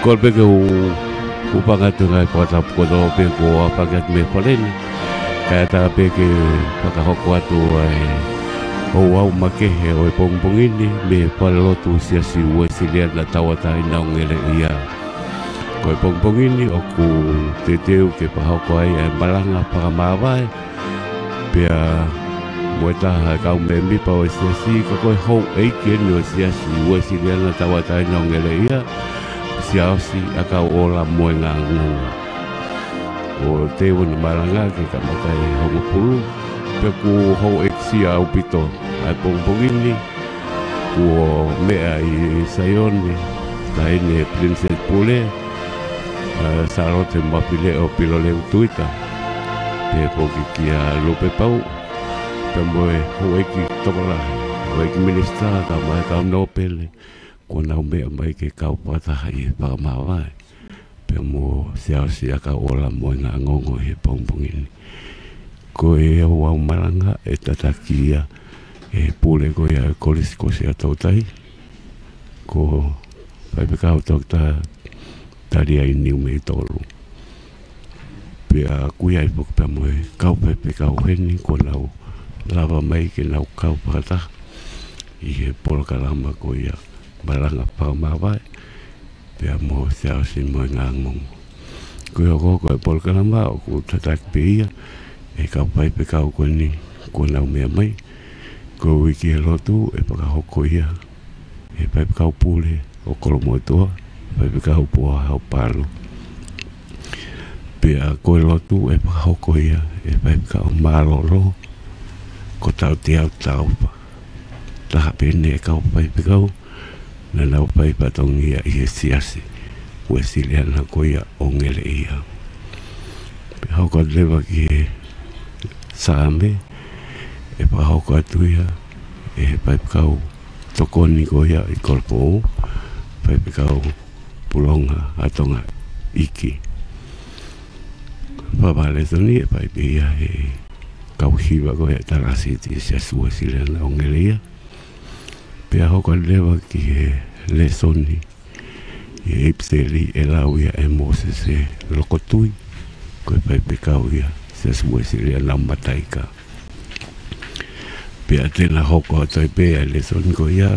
kolbe ke upanga tungai pota kodo pe ko apagat me poleni kaya ta pe ke pakahoko atu ai o au make he o pongpongini me palotu sia si wesilia la tawata ina ngele ia ko pongpongini o ku teteu ke pahoko ai balanga para mawai pe Moita kau membi pa o si ko ko ho e ke no sia si we si na tawata no ngele ia sia si aka ola moenga ngu o te wona malanga ke ka mata e ho pulu pe ku ho e si au pito ai pongpongini ku me ai sayoni dai ne princess pule sarote mapile o pilole tuita pe poki kia lupe pau Moe hoeki tokola hoeki minister ta mai ka no pele ko na me mai ke ka pata hai pa mawa pe mo sia ka ola mo nga ngongo he pongpongini ko e wa malanga e tatakia e pule ko ya kolis ko sia tautai ko vai pe ka ta taria ni me tolu pe a kuia i pok pe mo ka pe ka heni ko lau lava mai ke nau kau pakata i he polokalama ko ia balanga pao mawai pia mo siao si mo ngangongo ko ia koko e polokalama o ku tatak pe ia e kau pai pe kau ko ni ko nau mea mai ko wiki e lotu e pakahoko ia e pai pe kau pule o kolomo toa pai pe kau pua hau palo pia ko e lotu e pakahoko ia e pai pe kau marolo ko tau te au tau pa taha pene e kau pai pe kau na nau pai patongi ia i e siasi ue siliana ko ia o ngele ia pe hauka lewa ki e saame e pa hauka atu ia e pai pe kau tokoni ko ia i korpo pai pe kau pulonga atonga iki papale toni e pai pe ia e kau hiwa ko e tarasi ti sia sua sile na ongelia pe ho ko lewa ki le soni e ipseli e lauia e moses e lokotui ko pe pe kau ia sia sua sile na mataika pe atena ho ko toi pe le soni ko ia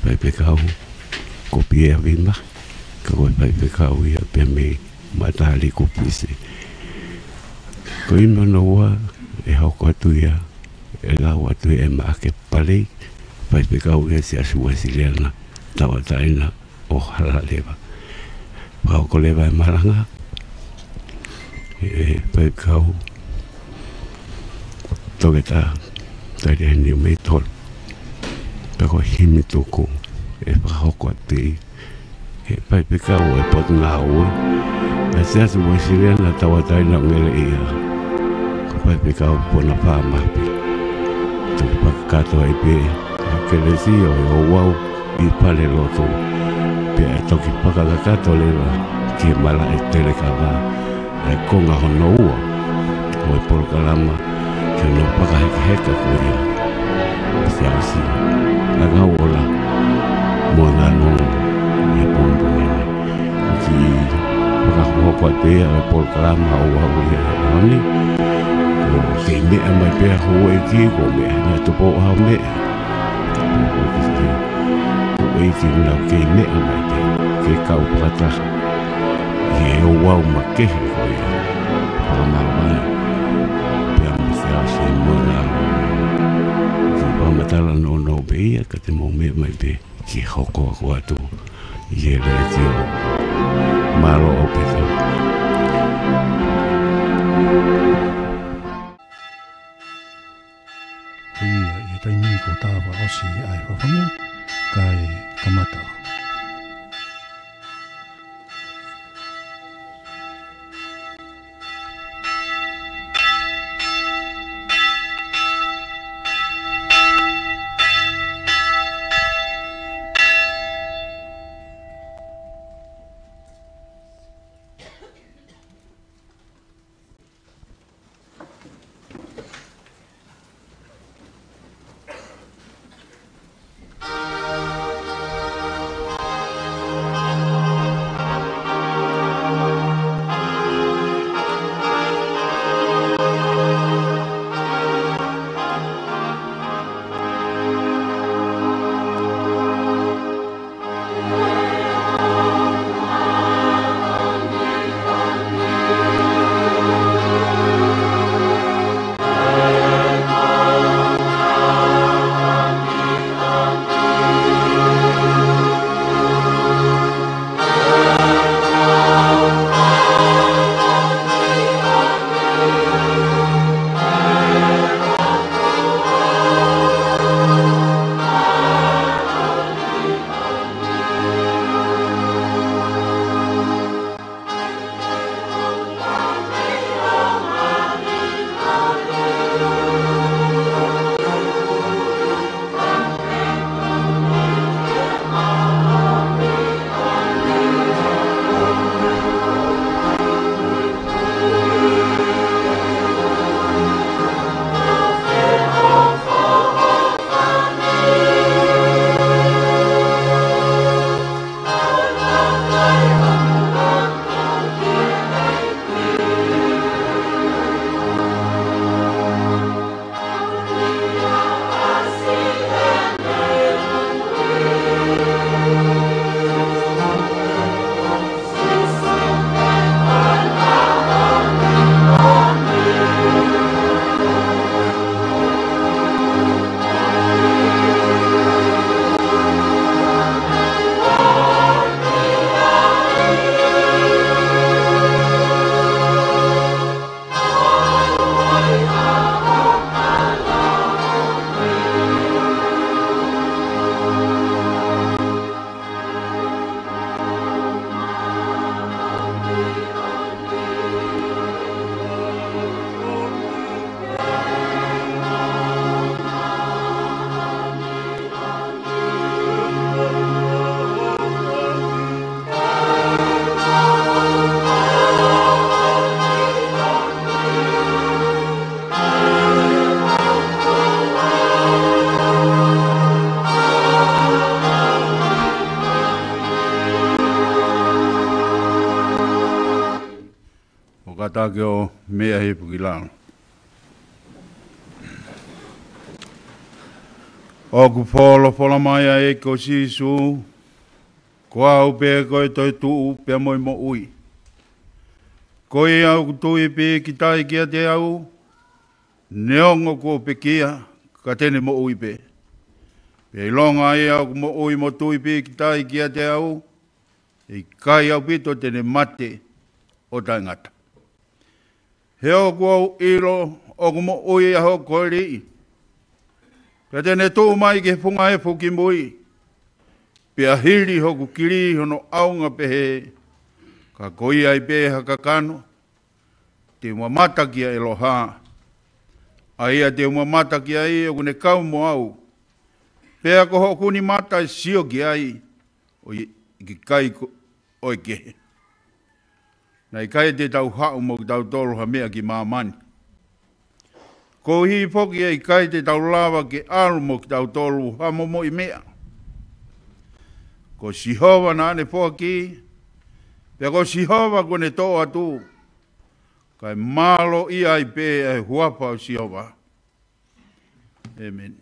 pe kau ko pia vima ko pe kau ia pe me matali ko pise ko ino no wa e hoko atu ia e lau atu e maa ke palei pai pe kau e si asua siliana tawa taina o hala lewa pa hoko lewa e maranga e pai kau toke ta taide heni o mei tol pe ko himi toko e pa hoko atu e pai pe kau e pot ngā ue e si asua siliana tawa taina ngele ia pai pe kau pona pa mapi tu pa kato ai pe ke le si o wau i pale loto pe toki pa ka kato le ki mala e tele ka va e konga hono ua o e por kalama ke no pa ka heka ko ia si asi aga ola mo na no e pombo ki pa ko pa te e por kalama o wau ia oni ke me mai pe ho e ki ko me na to po ha me o e ki na ke me mai pe ke kau pata e o wau ma ke ko ia pa ma mai pe mo se a se mo na pa ma tala no be ia ka te mo me mai pe ki hoko ko atu ye le tio malo o pe taimi ko tawa osi ai whamu kai kamata. kata ke o mea he pukilano. O ku wholo mai a e ko sisu, ko au pe koe toi tuu pe moi mo ui. Koe au tui pe ki tai kia te au, neongo ko pe kia, ka tene mo ui pe. Pe longa e au mo ui mo tui pe ki tai kia te au, e kai au pito tene mate o tai ngata. Heo ku au iro o ku mo ui a ho koe rii. Ka tene tō mai ke whunga e whuki mui, pia hiri hoku kiri hono aunga pehe, ka koi ai pehe haka kano, te mua matakia e loha. Aia te mua matakia i o kune kau mo au, pia ko hoku ni mata e sio ki ai, o i ki kai o i kehe. Nei kai te tau hau mo ki tau tolu ha mea ki mamani. Ko hi poki e kai te tau lawa ke aru mo ki tau tolu ha mo i mea. Ko sihova na ane poki, pe ko sihova kone tō atu, kai malo i ai pe e huapa o sihova. Amen.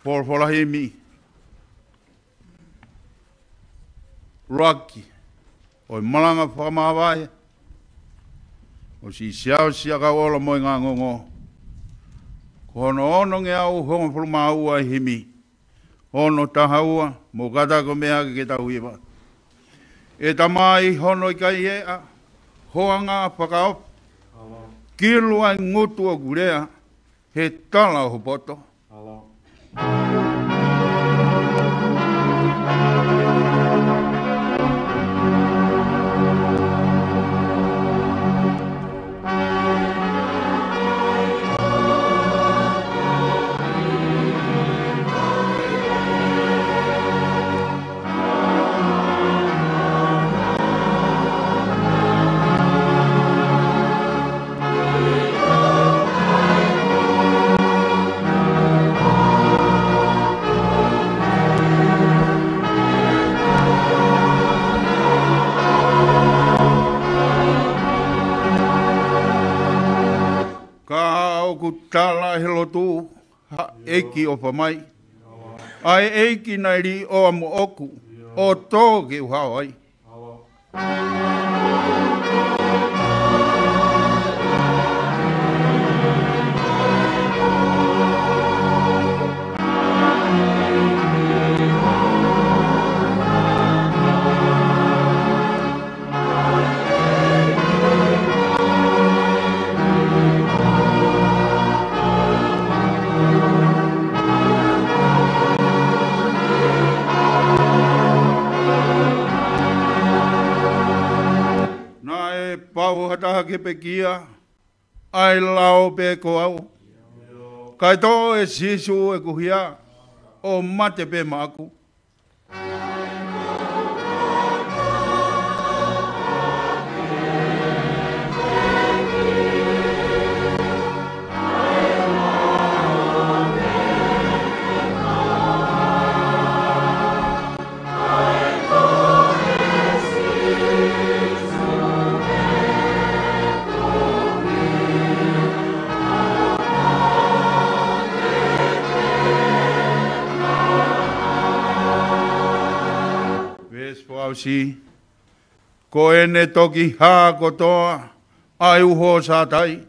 Forfola himi. Rocky. O malanga whakamawai. O si siao siaka ola mo ngā ngongo. Ko hono ono nge au hongo fulma ua himi. Hono tahaua, mo kata ko mea ke tau iwa. E tamai hono i kai ea, hoanga whakaop. Kilu ai ngutu o gurea, he tala o poto. Tala helo tu, ha eiki o pamai. Ai eiki nai ri o amu oku, o tō ke uhau ai. Pau hataha ke pe kia, ai lao pe ko au. Kai tō e sisu e kuhia, o mate pe maaku. Si ko ene toki ha ko toa ai uho sa tai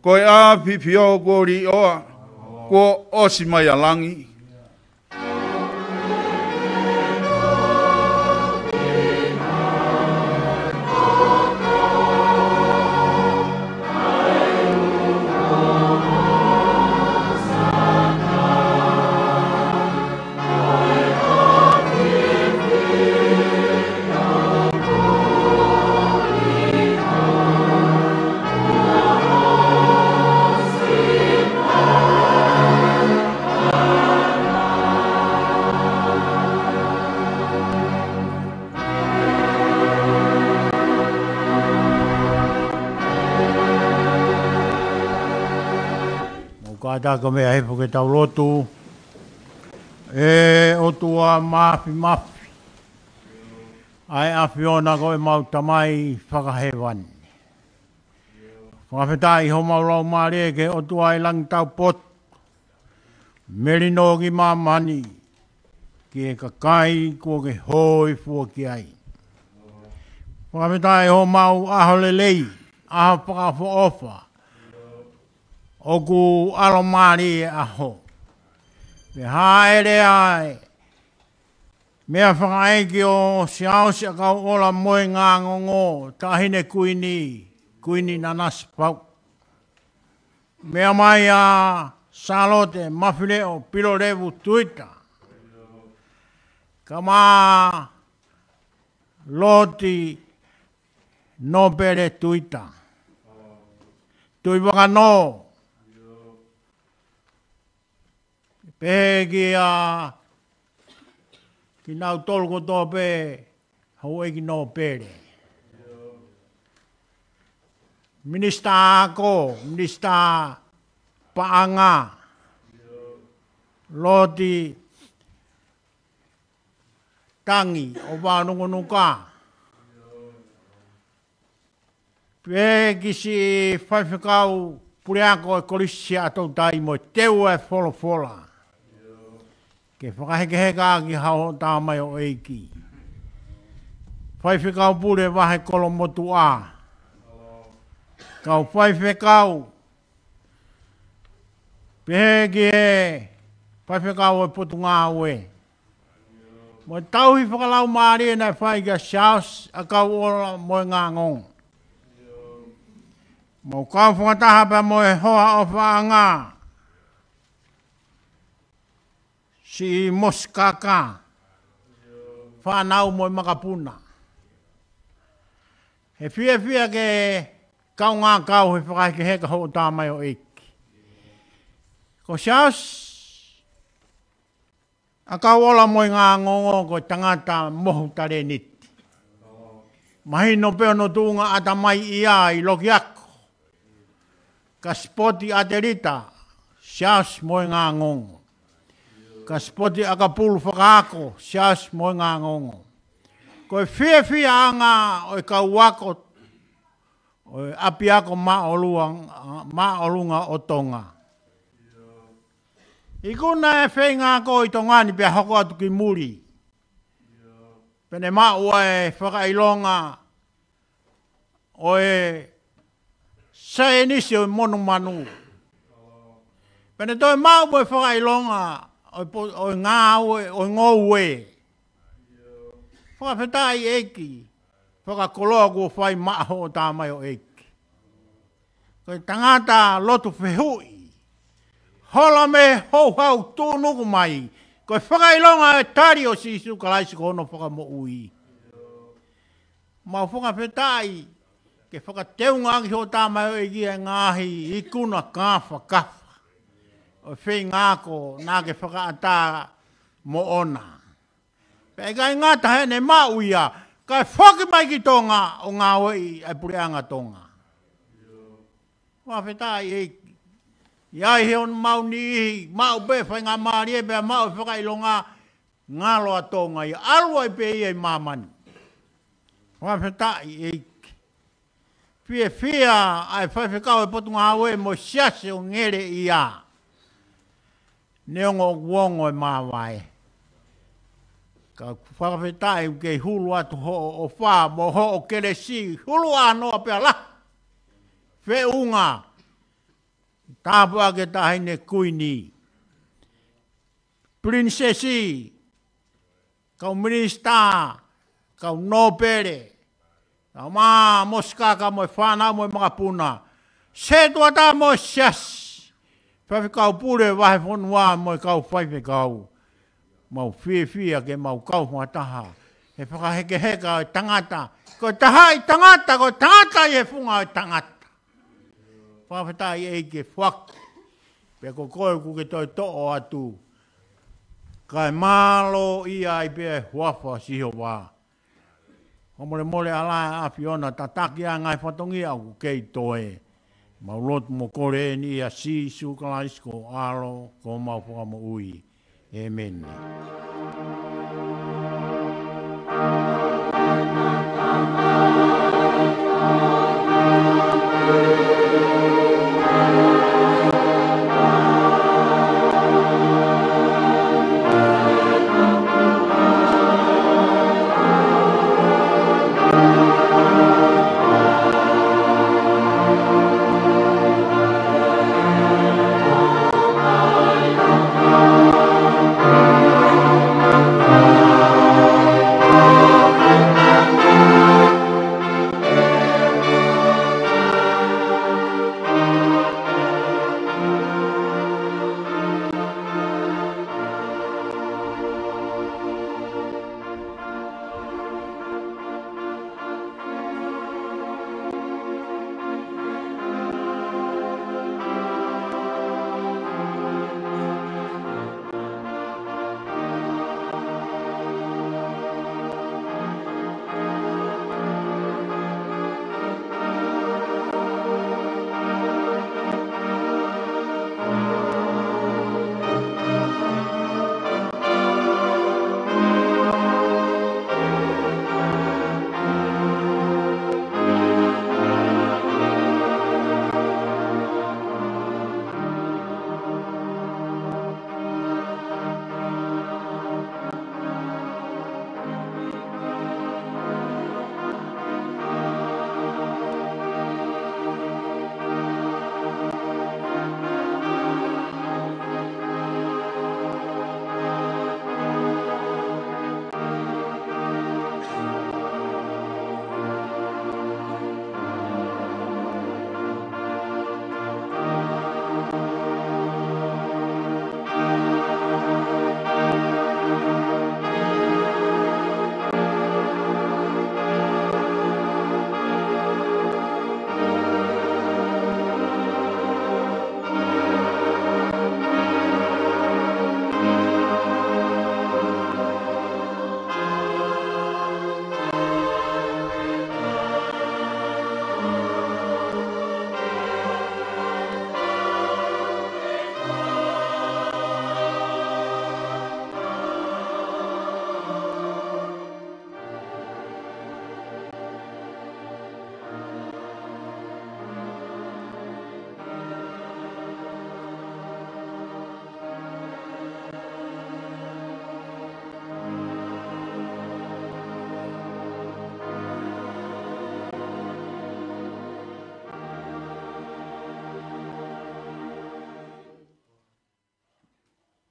ko a pipio ko ri oa ko osimai alangi Kata ka mea hepo ke tau lotu, e o tua mafi. Ai awhiona koe mau tamai whakahewani. Whakawhetai ho mau lau maare ke o tua i lang tau pot. Merino ki mamani. Ki e kakai ko ke hoi fua ki ai. Whakawhetai ho mau aho lelei. Aho whakafo ofa. Oku alo maare e aho. Me haere ai. Mea whakaeki o siaosi a kau ola moe ngā ngongo, tahine kuini na nasi pau. Mea mai a Salote, mawhileo, pilo revu tuita. Kama loti no pere tuita. Tui waka no. Pegi a ki nau tolko tō pē, hau eki nō pēre. Minista ako, minista paanga, loti tangi o wānungunuka. Pē kisi whaiwhikau pureako e kolisi atou tai mo teu e wholofola. Ke whakahekeheka ki hao tā mai o eiki. Whaiwhikau pure wahe kolo motu a. Kau whaiwhikau. Pehe ki he. Whaiwhikau e potu ngā ue. Mo tauhi whakalau maari e nei whai kia Charles a kau ora moe ngā ngong. Mo kau whakataha pa moe hoa o whaanga. Si moskaka, whanau mo makapuna. He whia ke kau ngā kau he whakaike heka ho tā mai o eiki. Ko siaus, a kau ola mo ngā ngongo ko tangata mohu tare niti. Mahi no peo no tūnga ata mai ia i loki ako. Ka spoti aterita, siaus mo ngā ngongo. Ka spoti aka pulu whakaako, sias mo ngā ngongo. Ko e whia anga o e kau wako, o e api ako maolunga o tonga. I kuna e whenga ko i tongani pia hoko atu ki muri. Pene ua e whakailonga o e saenisi o monu manu. Pene toi ua e whakailonga o ngā ue, o ngō ue. Whakawhetai eki. Whakakoloa kua whai maaho o tā mai o eki. Koe tangata lotu whehui. Hola me hou hau tūnuku mai. Koe whakailonga e tari o sisu kalaisi kono whakamo ui. Mau whakawhetai. Ke whakateunga aki ho tā mai o eki e ngāhi i kuna kāwha kafa. O whei ngāko nā ke whakaata mo ona. Pei kai ngāta hene mauia, kai whaki mai ki tonga o ngā wei e pureanga tonga. Whawhetai eiki. Iai he on mau ni ihi, mau pe whai ngā maari e pia mau whakailonga ngā loa tonga i alua i pe i mamani. Whawhetai eiki. Whia ai whaiwhikau e potu ngā wei mo siase o ngere i a. Neongo wongo e mawai. Ka whakawhetai kei hulu atu ho o wha mo ho o kere si. Hulu anoa pia la. Whiunga. Tāpua ke tahine kuini. Princesi. Kau minista. Kau nopere. Kau maa moskaka mo e whanau mo e makapuna. Se tua tā mo e sias. Whawhikau pure wahe whanua mo i kau whaiwhikau. Mau whia ke mau kau whataha. He whakaheke o tangata. Ko taha i tangata, ko tangata i he whunga o tangata. Whawhetai e ke whaku. Pea ko koe ku ke toi to'o atu. Kai malo ia i pia huafa siho wā. Mole ala a Fiona tataki a ngai whatongi au kei toe. Maulot mo kore ni a si sukalaisko alo ko mau whakamo ui. Amen.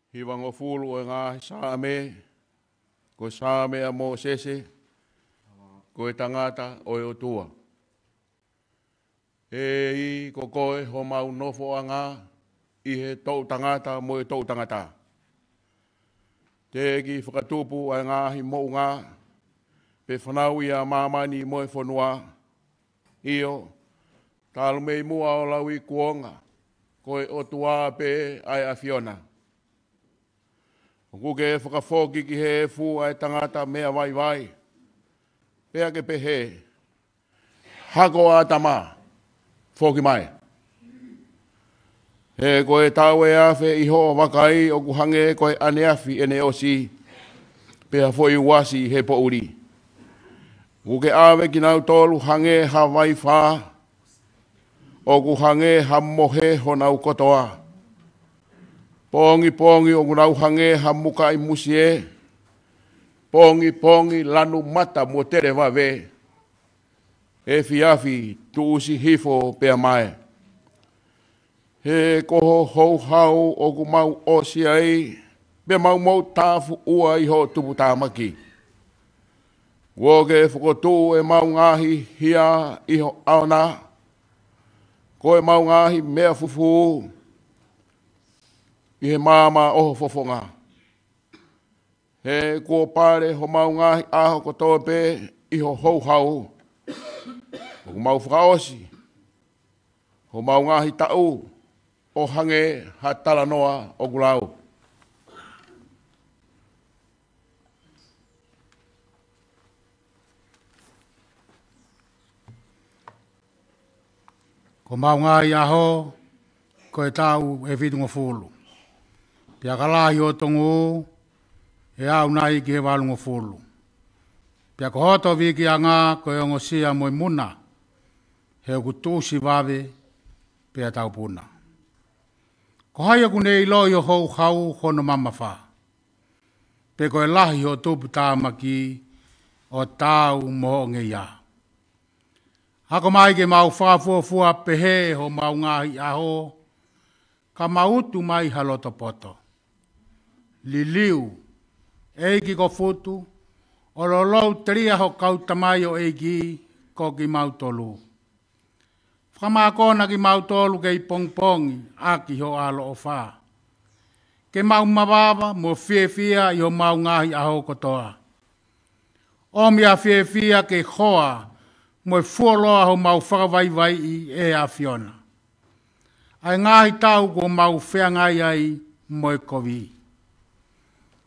Hiwango fulu e ngā sāme, ko sāme a mō sese, ko e tangata o e o tua. E I ko koe ho mau nofo a ngā, I he tau tangata mo e tau tangata. Te ki whakatupu a ngā hi mō ngā, pe whanau I a māmani mo e whanua, io, tālu mei mua o lau I kuonga, ko e o tua pe ai a Fiona. Ko ke whakawhoki ki he fu ai tangata mea vai vai. Pea ke pehe. Hako a tama. Whoki mai. He koe tau e awhe iho wakai o kuhange koe ane awhi ene osi. Pea fwoi wasi he po uri. Ko ke awe ki nau tolu hange ha vai wha. O kuhange ha mohe ho nau kotoa. Pongi pongi o ngurau hange ha muka I musie. Pongi pongi lanu mata mo tere wawe. E fiafi tu usi hifo pea mai. He koho hou hau o kumau osi ai. Pe mau mau tafu ua iho tupu tamaki. Woge fukotu e mau ngahi hia iho aona. Ko e mau ngahi mea fufu. I he māma oho fofonga. He kua pare ho mau ngahi aho kotoa pe iho hou hau. O mau whakaosi. Ho mau ngahi tau o hange ha talanoa o gulau. Ko mau ngahi aho, ko e tau e vidunga fulu. Pia kalahi o tongu, e au nai ki he walunga fulu. Pia ko hoto viki a ngā ko e ongo sia moi muna. He o kutusi wawe pia tau puna. Ko hai aku nei loi o hou hau hono mama wha. Pe ko e lahi o tupu tāmaki o tau mo nge ia. Hako mai ke mau whaafuafua pehe ho mau ngahi aho. Ka mautu mai haloto poto. Liliu, eiki ko futu, o lolou teria ho kautamai o eiki ko ki mautolu. Whamakona ki mautolu kei pongpongi, aki ho alo o wha. Ke mau mawawa mo whiewhia i ho mau ngahi aho kotoa. Omi a whiewhia ke hoa mo fuoloa ho mau whakawaiwai i e a Fiona. Ai ngahi tau ko mau whiangai ai mo e kovi.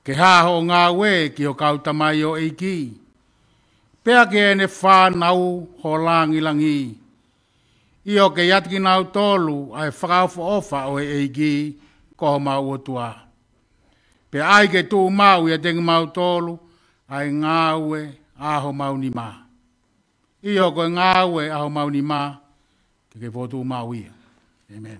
Ke haho ngā we ki o kautamai o eiki. Pea ke ene whānau ho langilangi. I o ke yatki nau tolu ai whakaufa ofa o eiki ko mau o tua. Pe ai ke tū mau i a tengi mau tolu ai ngā we aho mau ni mā. I o ko ngā we aho mau ni mā ke whotu mau ia. Amen.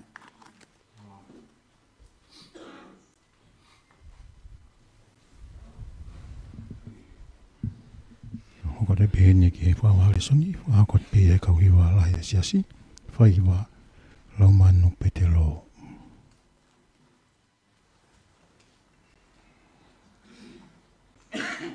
Ko te pēne ki e whawale songi, whakot pē e kauhiwa lai e siasi, whaiwa laumanu pe te lo. Bye.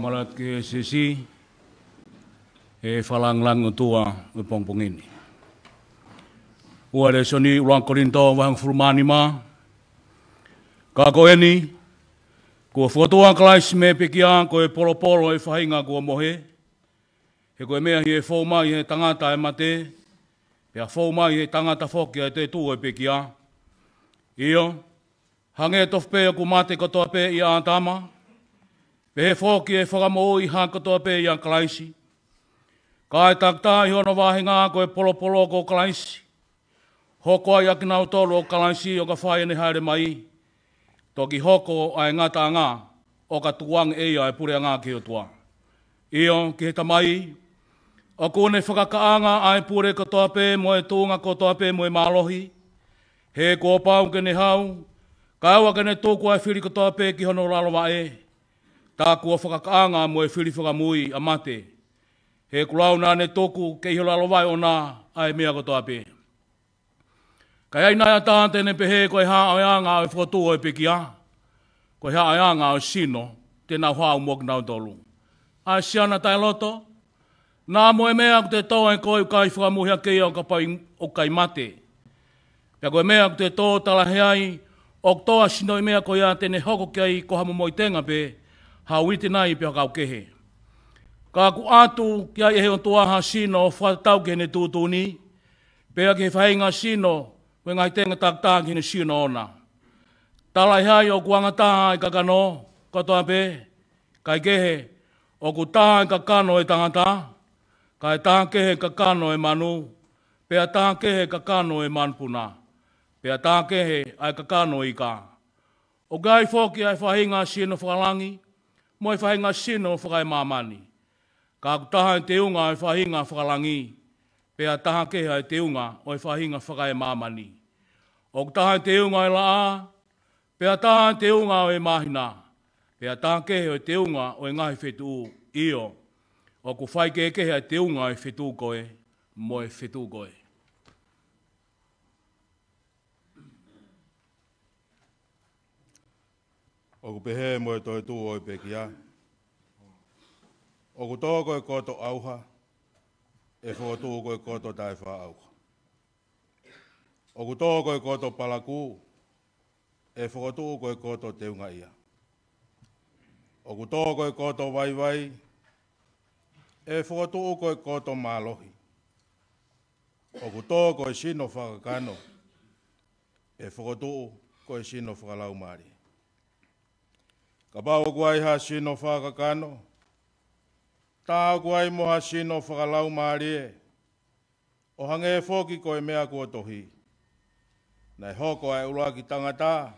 malat ke sesi e falang-lang tua e pongpongini. Ua le soni ulang korinto wahang fulmani ma. Ka koeni, kua whatua klais me pekia ko e polo-polo e whahinga kua mohe. He koe mea hi e whaumai he tangata e mate. Pea whaumai he tangata whokia e te tū e pekia. Io, hange tofpea ku mate katoa pe i a tama. Pe he whoki e whakamo i ha katoa pe i a klaisi. Ka e takta i hono wahinga ko e polo-polo ko klaisi. Hoko ai aki nau tolo o klaisi o ka whae ne haere mai. Toki hoko ai ngata ngā o ka tuang e ia e pure ngā ki o tua. Io, ki he tamai, o kone whakakaanga ai pure katoa pe mo e tūnga katoa pe mo e mālohi. He ko pau ke ne hau, ka awa ke ne tōku ai whiri katoa pe ki hono ralowa e. Tā kua whakakaanga mo e whiri whakamui a mate. He kulau nā ne tōku ke iho ralowa e o nā ai mea katoa pe. Kai ai nai ata tēne pehe koe haa o anga o whakatū o e pekia. Koe haa o anga o sino, tēnā hua o mok nau tolu. Ai siana tai loto, nā moe mea ku te tō e koe kai whakamuhia kei o ka pai o kai mate. Pea koe mea ku te tō talaheai, o toa sino i mea koe a tēne hoko kei ko hamo moi tenga pe, hauiti nai pia kau kehe. Ka ku atu kia ehe o tuaha sino whatau ke ne tūtuni, pea ke whainga sino, koe ngai tenga takta ki ne sino ona. Talai hai o kuanga taha i kakano, katoa pe, kai kehe, o ku taha i kakano e tangata, kai taha kehe kakano e manu, pea taha kehe kakano e manpuna, pea taha kehe ai kakano i ka. O gai whoki ai whahinga sino whakalangi, mo e whahinga sino whakai mamani. Ka ku taha i te unga ai whahinga whakalangi, pea taha kehe ai te unga o e whahinga whakai mamani. O ku taha i te unga e laa, pea taha i te unga o e mahina, pea taha kehe o te unga o e ngahi whetu io, o ku whai kehe ai te unga o e whetu koe, mo e whetu koe. O ku pehe mo e toi tū o e pekia. O ku tōko e koto auha, e whakatū ko e koto tai wha auha. O ku tōko e koto palaku, e whakatū ko e koto te unga ia. O ku tōko e koto waiwai, e whakatū ko e koto mālohi. O ku tōko e sino whakakano, e whakatū ko e sino whakalau maari. Ka pao kuai ha sino whakakano, tā kuai moha sino whakalau maari e, o hange e whoki ko e mea kua tohi. Nei hoko ai ula ki tangata,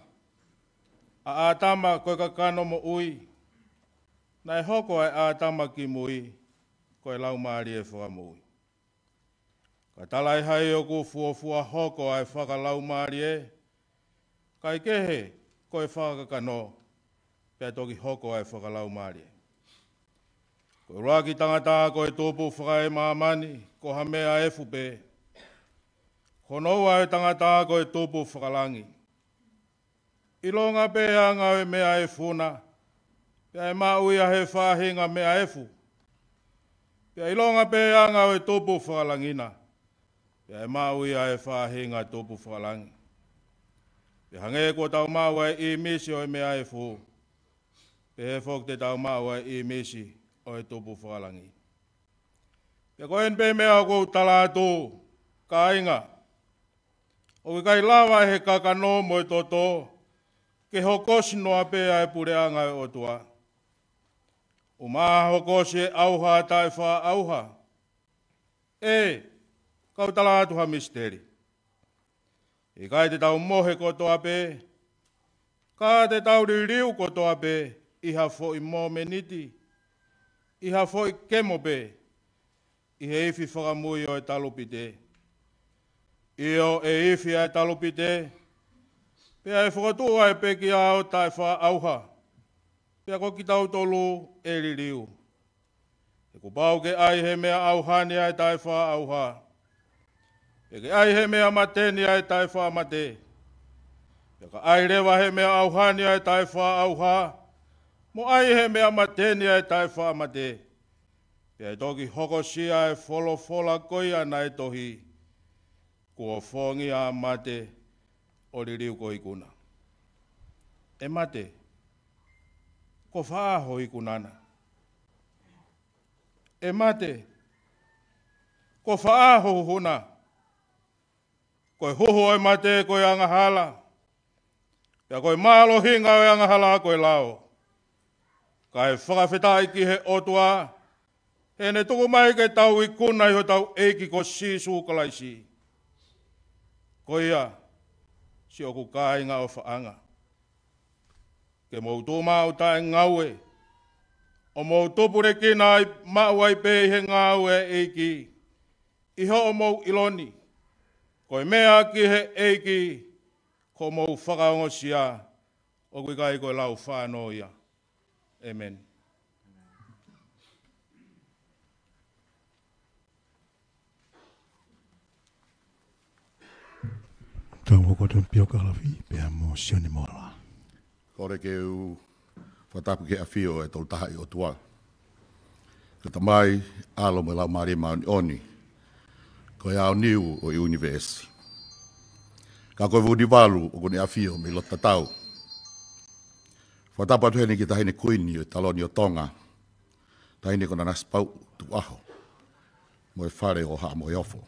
a ātama koe kakano mo ui, nei hoko ai ātama ki mui, koe lau maari e whakamui. Ka talai hai o ku fuafua hoko ai whakalau maari e, kai kehe koe whakakano, pia toki hoko ai whakalau maari e. Koe ula ki tangata koe tōpu whakai mamani, ko hamea e fupe, Honoa e tangata ko e tōpu whakalangi. I longa pēa ngā e mea e whuna, pia e maui a he whāhinga mea e fu. Pia i longa pēa ngā e tōpu whakalangina, pia e maui a he whāhinga tōpu whakalangi. Pia hange ko tau maua e i misi o e mea e fu, pia he whok te tau maua e i misi o e tōpu whakalangi. Pia koen pē mea ko talātō, ka inga, o kai lawa he kakano mo e toto, ke hokosi noa pēa e pureanga e otua. O maa hokosi e auha tai wha auha. E, kau tala atuha misteri. E kai te tau mohe kotoa pē, ka te tau ririu kotoa pē, iha fo i mō meniti, iha fo i kemo pē, i he ifi whakamui o e talupite. Io e ifi ai talupite, pea e whakatua e peki ao tai wha auha, pea ko ki tau tolu e ririu. E ko pau ke ai he mea auhani ai tai wha auha, e ke ai he mea mateni ai tai wha mate, e ka ai rewa he mea auhani ai tai wha auha, Mo ai he mea mateni e tai wha mate. Pea e toki hoko sia e fola koia na e tohi. Kua whongi a mate o ririu ko ikuna. E mate, ko whaaho ikunana. E mate, ko whaaho huna. Koe hoho e mate koe angahala. Pea koe malo hinga o angahala koe lao. Kai whakawhetai ki he otua. He ne tuku mai ke tau ikuna i ho tau eiki ko sisu kalaisi. Ko ia, si oku kāinga o whaanga. Ke mou tō mau tae ngaue. O mou topure kina i mauai pēi he ngāue eiki. Iho o mou iloni. Ko mea ki he eiki. Ko mou whakaongo sia. O kui kai koe lau whāno ia. Amen. Tau hoko tun pio kalawi, pia mo sione mola. Kore ke u whatapu ke awhio e tolu taha i o tua. Ka tamai alo me lau maari mauni oni. Ko e au niu o i universi. Ka koe vudi walu o kone awhio me lota tau. Whatapu atu hene ki tahine kuini o taloni o tonga. Tahine kona naspau tu aho. Mo e whare o haa mo e ofo.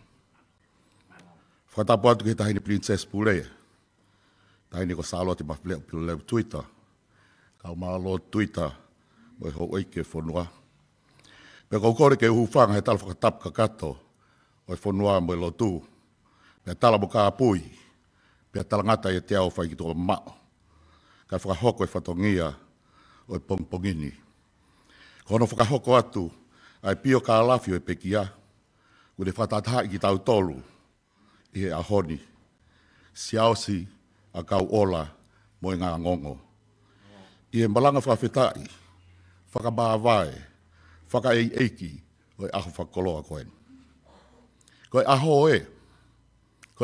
Whatapu atu ki tahine Princess Purea. Tahine ko saaloti mawhleo pilo leu Twitter. Kau malo Twitter. Mo e ho oike whanua. Pea kou kore ke uhuwhanga he tala whakatapu ka kato. O e whanua mo e lo tu. Pea tala mo ka apui. Pea tala ngata i te au whai ki tō mao. Ka whakahoko e whatongia o e pongpongini. Kono whakahoko atu. Ai pio ka alafi o e pekia. Kune whatataha ki tau tolu. I he ahoni, siaosi a kau ola mo i ngā ngongo. I he malanga whawhetai, whakamāwae, whakaeiki o e aho whakoloa koen. Koe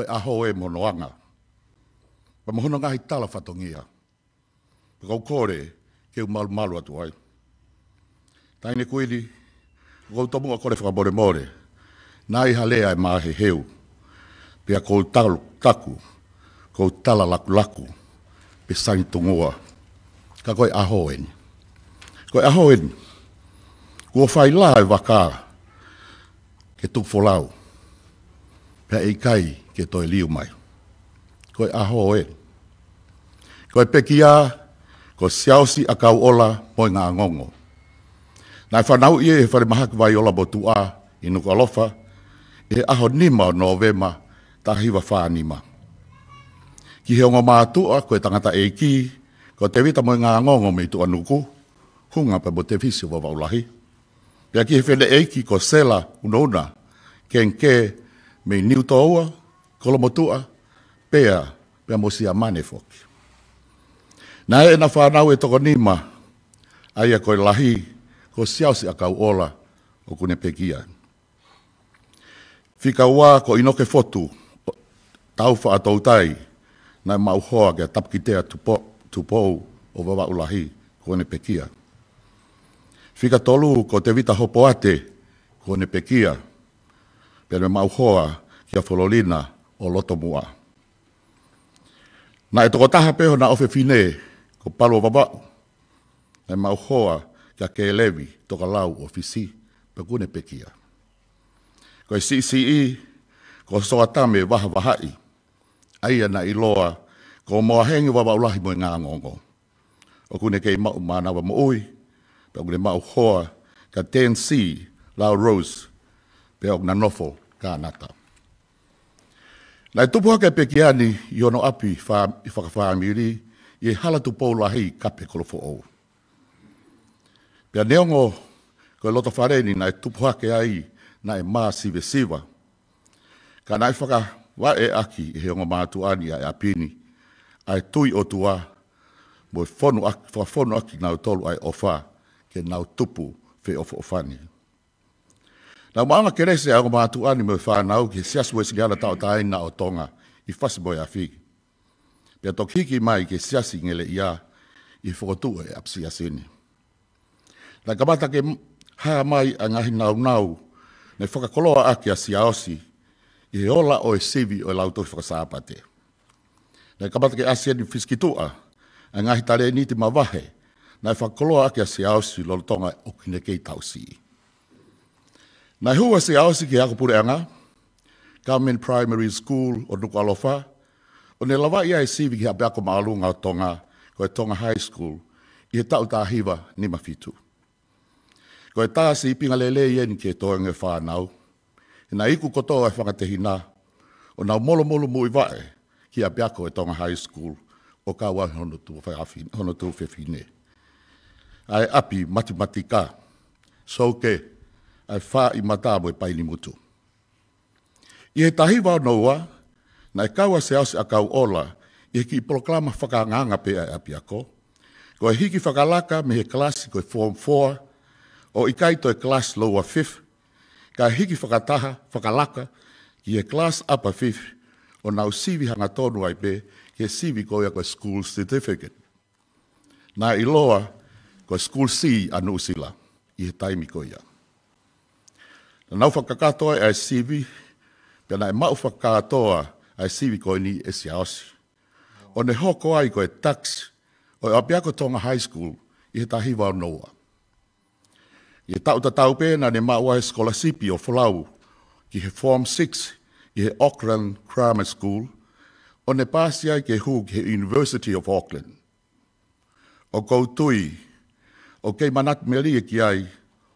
aho e monoanga. Pa mohono ngahi tala whatongia. Pa kau kore ke u malu atu ai. Taine kuini, kau tomunga kore whakamore more, nā i halea e mahe heu. Pea kou taku, kou tala laku, pe sani tungoa. Ka koe ahoeni. Koe ahoeni. Kua whai la e waka ke tuk folau. Pea ei kai ke toi liu mai. Koe ahoeni. Koe pekia, ko siausi a kau ola moi ngā ngongo. Nai whanau ie e whare mahaki vai ola bo tua i nuku alofa, e aho nima o novema, tahiwa whanima. Ki heongo mātua, koe tangata eiki, ko te vita mo ngā ngongo me tu anuku, hunga pa mo te visi wa waulahi. Pea ki he whene eiki ko sela unauna, kenke me niu toa, kolomotua, pea mo sia mane foki. Nā e na whanau e toko nima, aia koe lahi, ko siausi a kau ola o kune pekia. Whika ua ko inoke fotu, tau wha atou tai, nai mau hoa kia tapkitea tupou o wawa ulahi kone pekia. Whika tolu ko te vita hopo ate kone pekia, pere mau hoa kia whololina o loto mua. Na e toko taha peho na ofe fine ko palo wawau, nai mau hoa kia kelevi toka lau o fisi pe kone pekia. Ko CCE, ko soa tame waha wahai, aia na iloa, ko moa hengi wawa ulahi mo ngā ngongo. O kune kei mau mānawa mo ui, pe o kune mau hoa, ka TNC, Lau Rose, pe o kuna nofo ka nata. Nai tupu hake pekiani, i ono api i whakawhaamiri, i hala tupou lahi kape kolofo ou. Pea neongo, ko loto whareni, nai tupu hake ai, na e maa siwa. Ka nai whaka wa e aki e heonga mātuani a e apini, ai tui o tua, mo e whonu aki nau tolu ai ofa, ke nau tupu whe ofo ofani. Nau maanga kerese a o mātuani mo e whanau ki siasu e sigara tau taina o tonga i whasiboi a whiki. Pea tok hiki mai ke siasi ngele ia i whakotu e apsi asini. Na kamata ke haa mai a ngahi nau, ne whakakoloa ake a siaosi, i he ola o e sivi o e lautohi whakasāpate. Na kamata ke asia ni whiskitua, a ngahi tare ni te mawahe, na e whakakoloa ake a siaosi lolo tonga o kine kei tausi. Na hua siaosi ke ako pure anga, Government Primary School o Nuku Alofa, o ne lawa ia e sivi ki hape ako maalunga o tonga, ko e tonga high school, i he tau tāhiwa ni mawhitu. Ko e tāsi i pinga lele ieni ki e toanga e whānau, e na iku kotoa e whakatehina, o nau molo mui wae ki hape ako e tonga high school, o ka wai hono tu whewhine. Ai api matematika, souke, ai wha i matamo e paini mutu. I he tahiwa noua, na e kaua se ausi a kau ola, i he ki proklama whakanganga pe ai api ako, ko e hiki whakalaka me he klasi ko e form 4, o i kaito e class lower 5th, ka hiki whakataha, whakalaka, ki he class upper 5th, o nau sivi hanga tonu ai pe, ki he sivi ko ia ko school certificate. Na i loa, ko school C anu usila, i he taimi ko ia. Na nau whakakatoa e sivi, pena e mau whakatoa ai sivi ko ni e siaosi. O ne hoko ai ko e tax, o e apiako tonga high school, i he tahiwa o noa. I he tau pēna ne maua e skolasipi o Folau, ki he Form 6, i he Auckland Grammar School, o ne pāsi ai ke hu ki he University of Auckland. O koutui, o kei manat melia ki ai,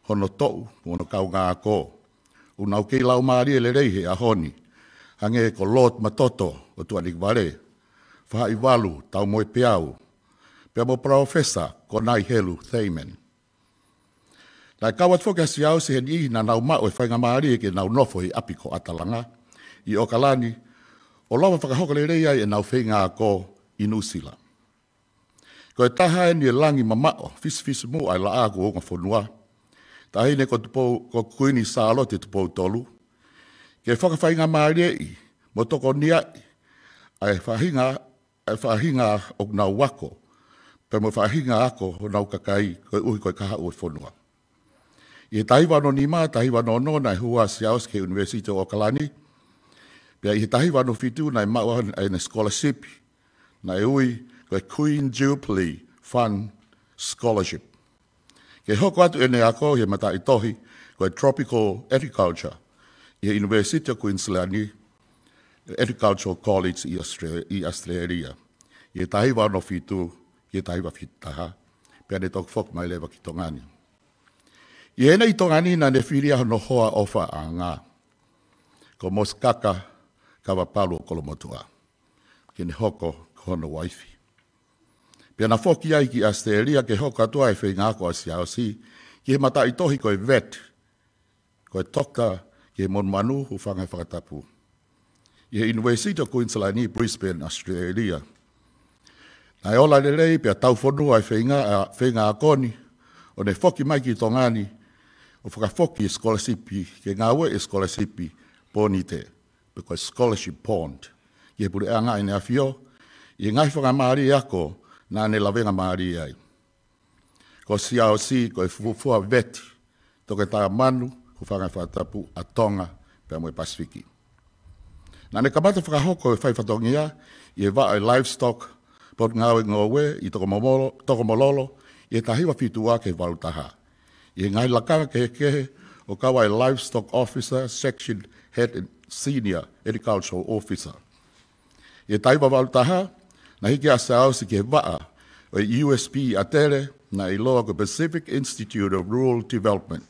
hono tou, hono kau ngā kō. Unau kei lau maari le reihe a honi, hange ko Lord Matoto o tuanik wale, wha i walu tau moe peau, pia mo profesa ko nai helu Thayman. Nai kawat whoka si au se hen ihi na nau mao e whainga maari e ke nau nofo i api ko atalanga, i Okalani, o lawa whakahoka le rei ai e nau whainga ko inusila. Ko e taha e ni e langi mamao, fisi mu ai la ako o ngā whonua, ta hine ko kuini sa alo te tupou tolu. Ke whakawhainga maariei, mo toko nia ai whahinga o nau wako, pe mo whahinga ako o nau kakai koe uhi koe kaha ue whonua. I he tahiwano ni maa, tahiwano no nai hua siaos ke University of Okalani, pia i he tahiwano fitu nai maua ai na scholarship, nai ui koe Queen Jubilee Fund Scholarship. Ke hoko atu ene ako he mata i tohi koe Tropical Agriculture i University of Queensland Agricultural College i Australia. I tahiwa no fitu, i tahiwa fitaha, pia ne toku fok mai lewa ki tongani. I ena i tongani na ne whiria no hoa ofa a ngā. Ko moskaka kawa palu o kolomotua. Ke ne hoko kono waifi. Pia na foki ai ki Australia ke hoko atua e whi ngāko a siaosi, ki he mata i tohi koe vet, koe toka ki he mon manu hu whangai whakatapu. I he University of Queensland i Brisbane, Australia. Nai ola le rei pia tau whonua e whi ngākoni, o ne foki mai ki tongani, o whakafoki e scholarshipi, ke ngāwe e scholarshipi pōnite, pe koe scholarship pond. I he pure anga i ne awhio, i ngai whakamari ako, nā ne lawenga maari ai. Ko siaosi, ko e fufua veti, toke tā manu, hu whangai whatapu a Tonga, pia moe Pasifiki. Nā ne kamata whakahoko e whaifatongia, i e wā ai livestock, pot ngāwe ngōwe, i toko mololo, i e tahiwa fitua ke walutaha. I e ngai lakanga ke kehe, o kawa ai livestock officer, section head and senior agricultural officer. I e tahiwa walutaha, na hiki a saosi ke waa o USP a tere na i loa ko Pacific Institute of Rural Development.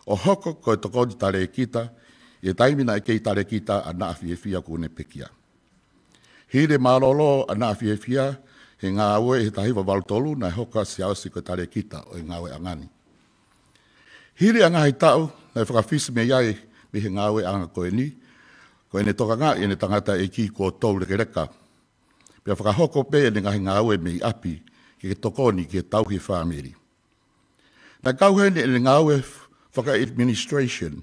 O hoko ko e tokoni tare kita, i taimi na e kei tare kita a naa whiewhia kune pekia. Hire marolo a naa whiewhia, he ngā aue he tahiwa waltolu na hoka saosi ko tare kita o ngā aue angani. Hire a ngahi tau, na e whakawhisi me iai me he ngā aue anga koe ni, koe ne toka ngā i ne tangata e ki ko tau reka. Pia whakahoko pe e ngahi ngā aue me i api ke tokoni ke tauhi whamiri. Na kauhene e ngā aue whaka-administration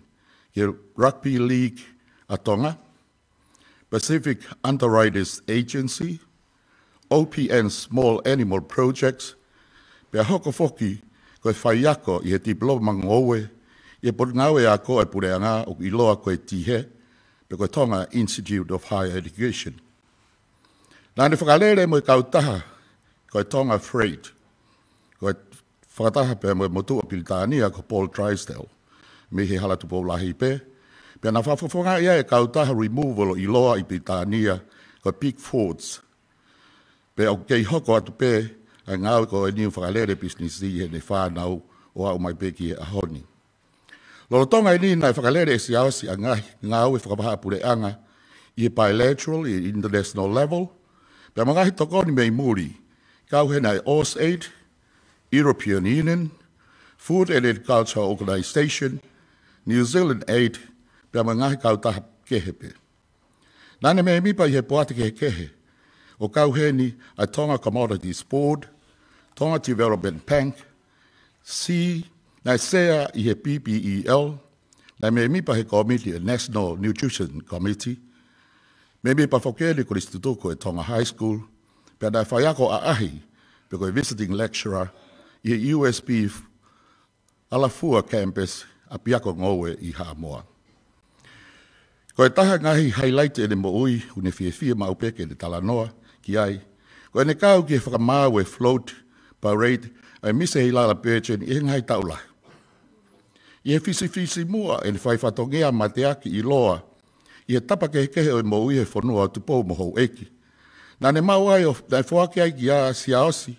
ke Rugby League a Tonga, Pacific Underwriters Agency, OPN Small Animal Projects, pia hoko foki koe whai ako i he diploma ngowe, i he pot ngawe a koe pureanga o i loa koe tihe, pe koe tonga Institute of Higher Education. Nāne whakalere mo i kautaha, koe tonga Freight, koe whakataha pe mo i motua Pilitania ko Paul Drysdale, me he halatu po lahi pe, pe na whawhawhonga ia e kautaha removal o i loa i Pilitania ko Big Fords, pe au kei hoko atu pe, a ngau ko e niu whakalere business i he ne whānau o au mai peki e ahoni. Lolo tonga i ni nai whakalere e si awasi a ngau e whakapaha pureanga i e bilateral i international level, pe mga hi tokoni mei muri, kau he nai AusAid, European Union, Food and Agriculture Organisation, New Zealand Aid, pe mga hi kau taha kehepe. Nane mei mipa i he poate kehe, o kau he ni a Tonga Commodities Board, Tonga Development Bank, nai sea i he PPEL, nai mei mipa he committee, National Nutrition Committee, me me pa whakere ko Instituto e Tonga High School, pe nai whaiako a ahi, pe koe visiting lecturer, i USB Alafua campus, a piako ngowe i Hamoa. Koe taha ngahi highlight e ne mo ui, une fie ma upeke ne talanoa, ki ai, koe ne kau ki e whakamau e float, parade, ai mise hei lala pēchen i ngai taula. I e fisi mua, e ne whai whatongea ma te aki i loa, i e tapa kehe o mo ui he whanua tu pou mo hou eki. Nā ne mau ai o nai whoake ai ki a siaosi,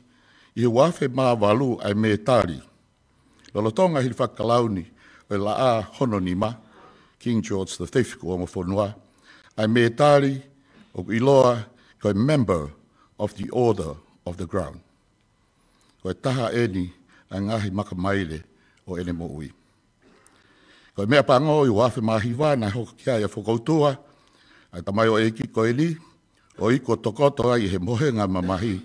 i he wafe maa walu ai me tari. Lolo tonga hiri whakalauni o la a hono ni ma, King George V ko mo whanua, ai me tari o iloa koe member of the Order of the Ground. Koe taha eni a ngahi makamaile o ene mo ui. Koe mea pango i wafe mahiwa na hoka kia e whakautua, ai tamai o eki koe ni, o iko tokoto ai he mohenga mamahi,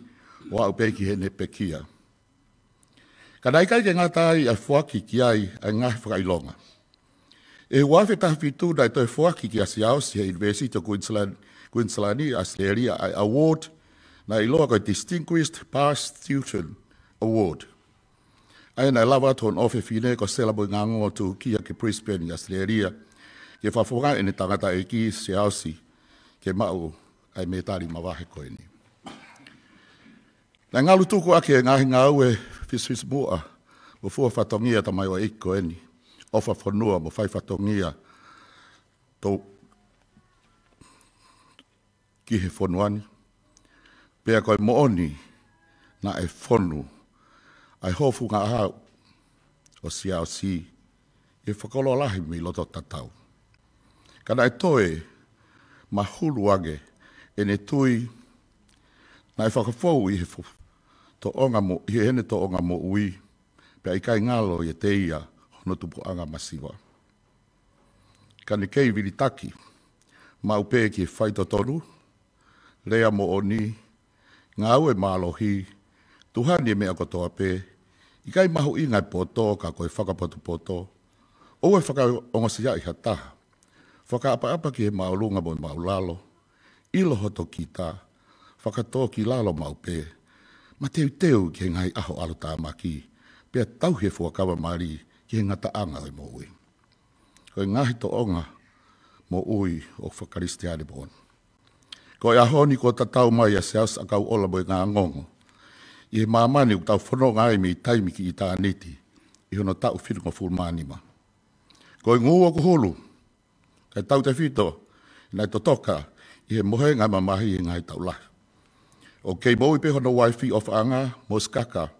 o au peki he ne pekia. Ka nai kai ke ngata ai a whaki ki ai a ngahi whakailonga. E wafe taha fitu dai toi whaki ki a siaosi he University of Queensland Australia ai award na iloa koe Distinguished Past Student Award. Ai nai lava ton ofe fine ko selabo ngango tu kia ke Brisbane Australia ke whawhonga ene tangata e ki siaosi ke mau ai me tari mawahe koe ni. Nai ngalu tuku ake ngahi ngau e fis mua mo fua whatongia tamai o iko eni. Ofa whanua mo whai whatongia tau ki he whanuani. Pea koe mooni na e whonu ai hofu ngā hau o siaosi e whakolo lahi mi loto tatau. Kana e toe ma hulu age e ne tui na e whakafou i he to onga mo, i he hene to onga mo ui pea i kai ngalo i e te ia no tupu anga masiwa. Kani kei viritaki, ma upe ki e whaito tonu, lea mo o ni, ngā ue mālohi, tuhani e mea kotoa pe, i kai mahu i ngai poto ka koe whakapotu poto, o e whakaongosia i hataha, whakaapa ki e maulunga mo i maulalo, ilo hoto ki tā, whakatoa ki lalo maupe, ma teu ki ngai aho alo tā maki, pea tau he fuakawa mari, ki ngata anga o mo ui. Koe ngahi to onga mo ui o whakaristiane bon. Koe ahoni ko tatau mai a seas a kau ola mo i ngā ngongo. I he mamani u tau whono ngai mi taimi ki i tā niti. I hono tau whirunga fulmanima. Koe ngu o kuhulu. Kai tau te whito. Nai to toka. I he mohe ngai mamahi i ngai tau lahi. O kei mo i pe hono waifi of anga mo skaka.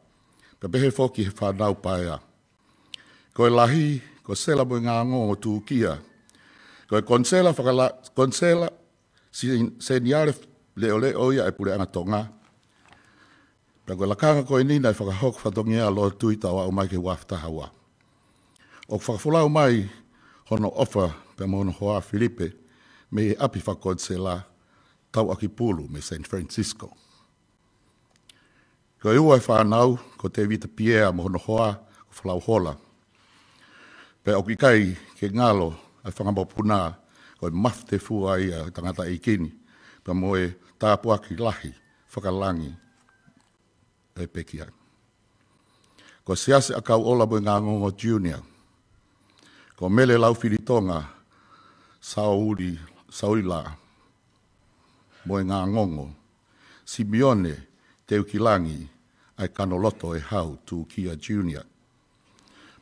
Ka pehe foki he whanau paea. Koe lahi, ko sela mo ngā ngō o tūkia. Koe konsela, konsela, seniare leo ia e pure anga tonga. Pea koe lakanga koe nina e whakahok whatongia lo tuita wa o mai ke wafta hawa. O whakafulau mai hono ofa pea mono hoa Filipe me e api whakonsela tau aki pulu me St. Francisco. Koe ua e whanau ko te vita piea mono hoa ko whalau hola. Pe o ki kai ke ngalo ai whangamopuna koe mafte fua ai a tangata i kini. Pe mo e tāpua ki lahi whakalangi e pekia. Ko siase a kau ola mo ngā ngongo junior. Ko mele lau whiritonga sauri la mo ngā ngongo. Simeone te ukilangi ai kanoloto e hau tu kia junior.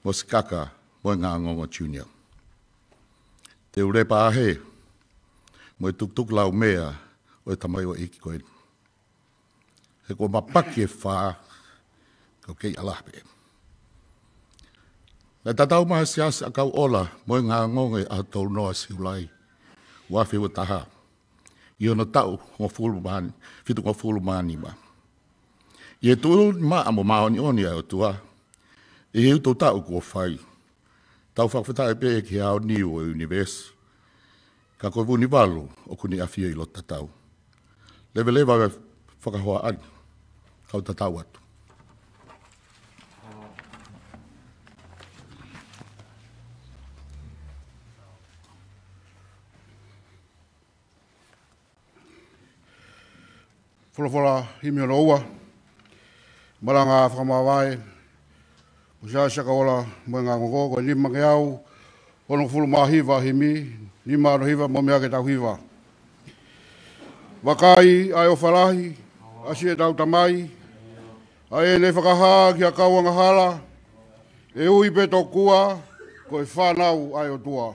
Mo skaka mo ngā ngongo junior. Te urepa ahe mo tuk lau mea o e tamai o iki koe. He ko mapaki e whaa ko kei alape. Na tatau maha siasa a kau ola mo ngā ngonge a tau noa siulai. Wafi o taha. I ono tau ngō fulumani, fitu ngō fulumani ma. I e tūru ma amo maoni oni au tua. I heu tau tau kua whai. Tau whakawhata e pe ki hao niu o universi. Ka koe vuni walu o kuni awhia i lo tatau. Lewa whakahoa ani. Kau tatau atu. Whalafola himi ona ua. Maranga whakamawai. Usia saka ola mo ngā ngongo ko lima ke au. Ono fulu mahiva himi. Lima aro hiva mo mea ke tau hiva. Wakai ai o whalahi. Asi e tau tamai. Ai e ne whakaha ki a kauanga hala. E ui pe tō kua. Ko e whanau ai o tua.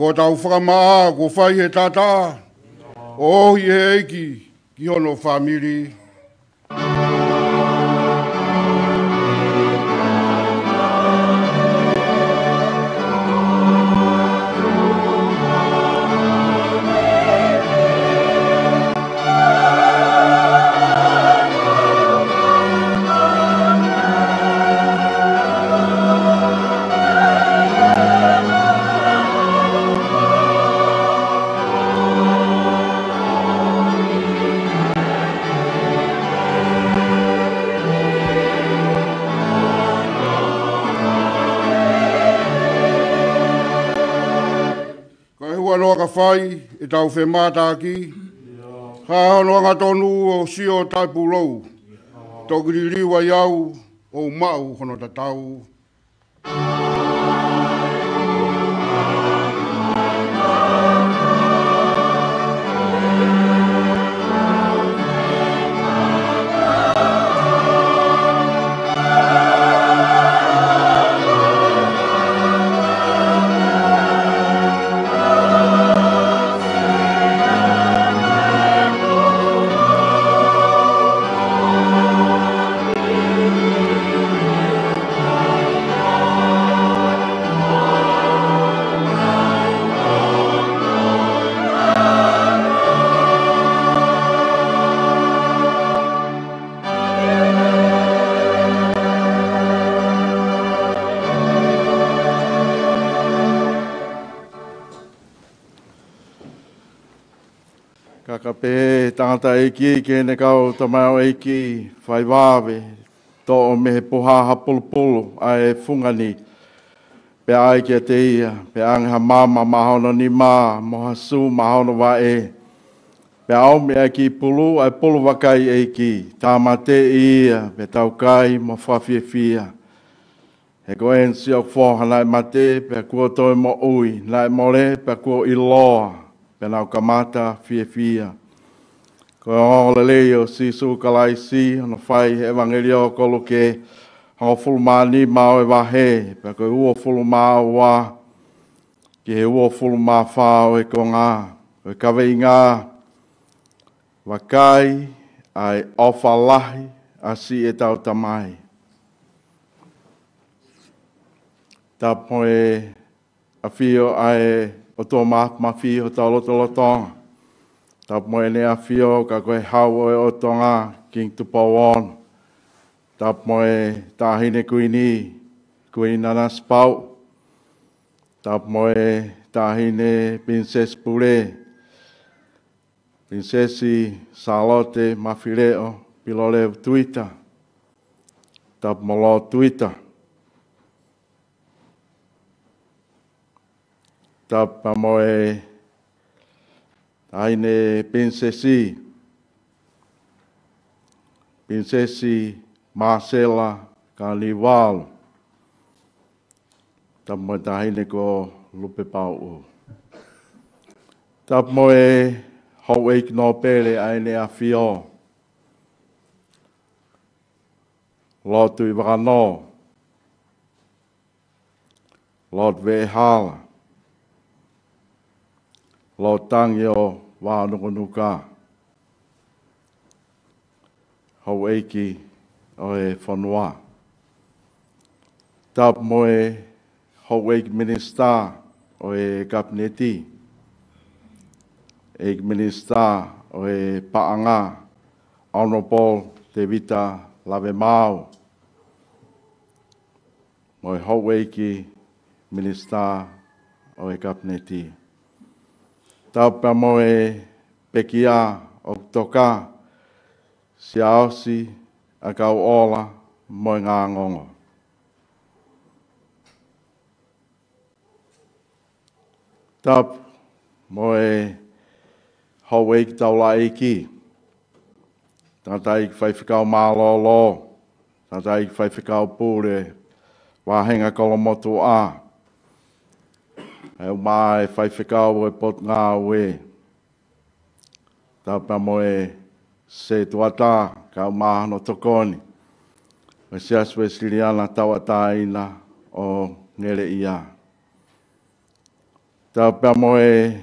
Ko tau whakamaa, ko whai he tata, o hi he eiki, ki hono whamiri. Ka whai e tau whemata ki. Ha hono anga tonu o sio taipu lou. Tokiri riwa iau o mau hono tatau. Ka pe tangata eki ke ne kau tamau eki whai wawe tō o mehe pohaha pulupulu a e fungani pe ai ke te ia pe angha mama mahono ni mā moha su mahono wa e pe au me eki pulu ai pulu wakai eki tāma te ia pe tau kai mo whawhiawhia he ko en si au whoha nai mate pe kua toi mo ui nai more pe kua i loa pe nau kamata fia. Ko ole leo si su kalai si no fai evangelio kolo ke ho fulmani mau e wahe pe ko uo fulma wa ke uo fulma fa o e konga o e kaweinga wakai ai awhalahi a si e tau tamai. Ta poe a fio ai o tō ma fio tau lotolotonga. Ta poe ne a fio ka koe hau e o tonga king tupawon. Ta poe tahine kuini, kuinana spau. Ta poe tahine Princess Pule. Princesi Salote Mafileo Pilole Twitter. Ta molo Twitter. Ta pamoe tahine Princesi Marcela Carnival. Ta moe tahine ko lupe pau. Ta moe haueik no pele aine a fio. Lotu i wakano. Lot vehala. Lot tangi o wānukunuka. Haueiki o e whanua. Tap moe haueik minister o e kabineti. Eik minister o e paanga Honorable Devita Lavemau. Mo e haueiki minister o e kabineti. Taupa mo e pekia o toka si aosi a kau ola mo ngā ngongo. Taup mo e haueiki taula eiki. Tata ik whaiwhikau mālolo. Tata ik whaiwhikau pūre wāhenga kolomotu a. E mai whaiwhikau e pot ngā ue. Taupa mo e se tuata kau māhano tokoni. Me se aswe siriana tauata ina o ngere ia. Taupa mo e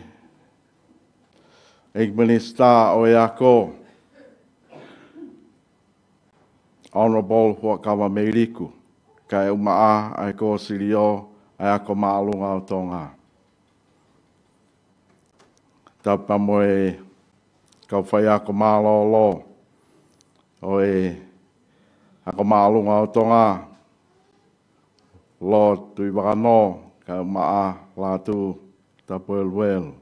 minister o e ako. Honorable Huakawa Meiriku. Ka e umaa ai ko sirio ai ako maalunga o tonga. Taupa mo e kau whai ako maalolo. O e ako maalunga o tonga. Lo tui wakano ka umaa lātu tapu elwelu.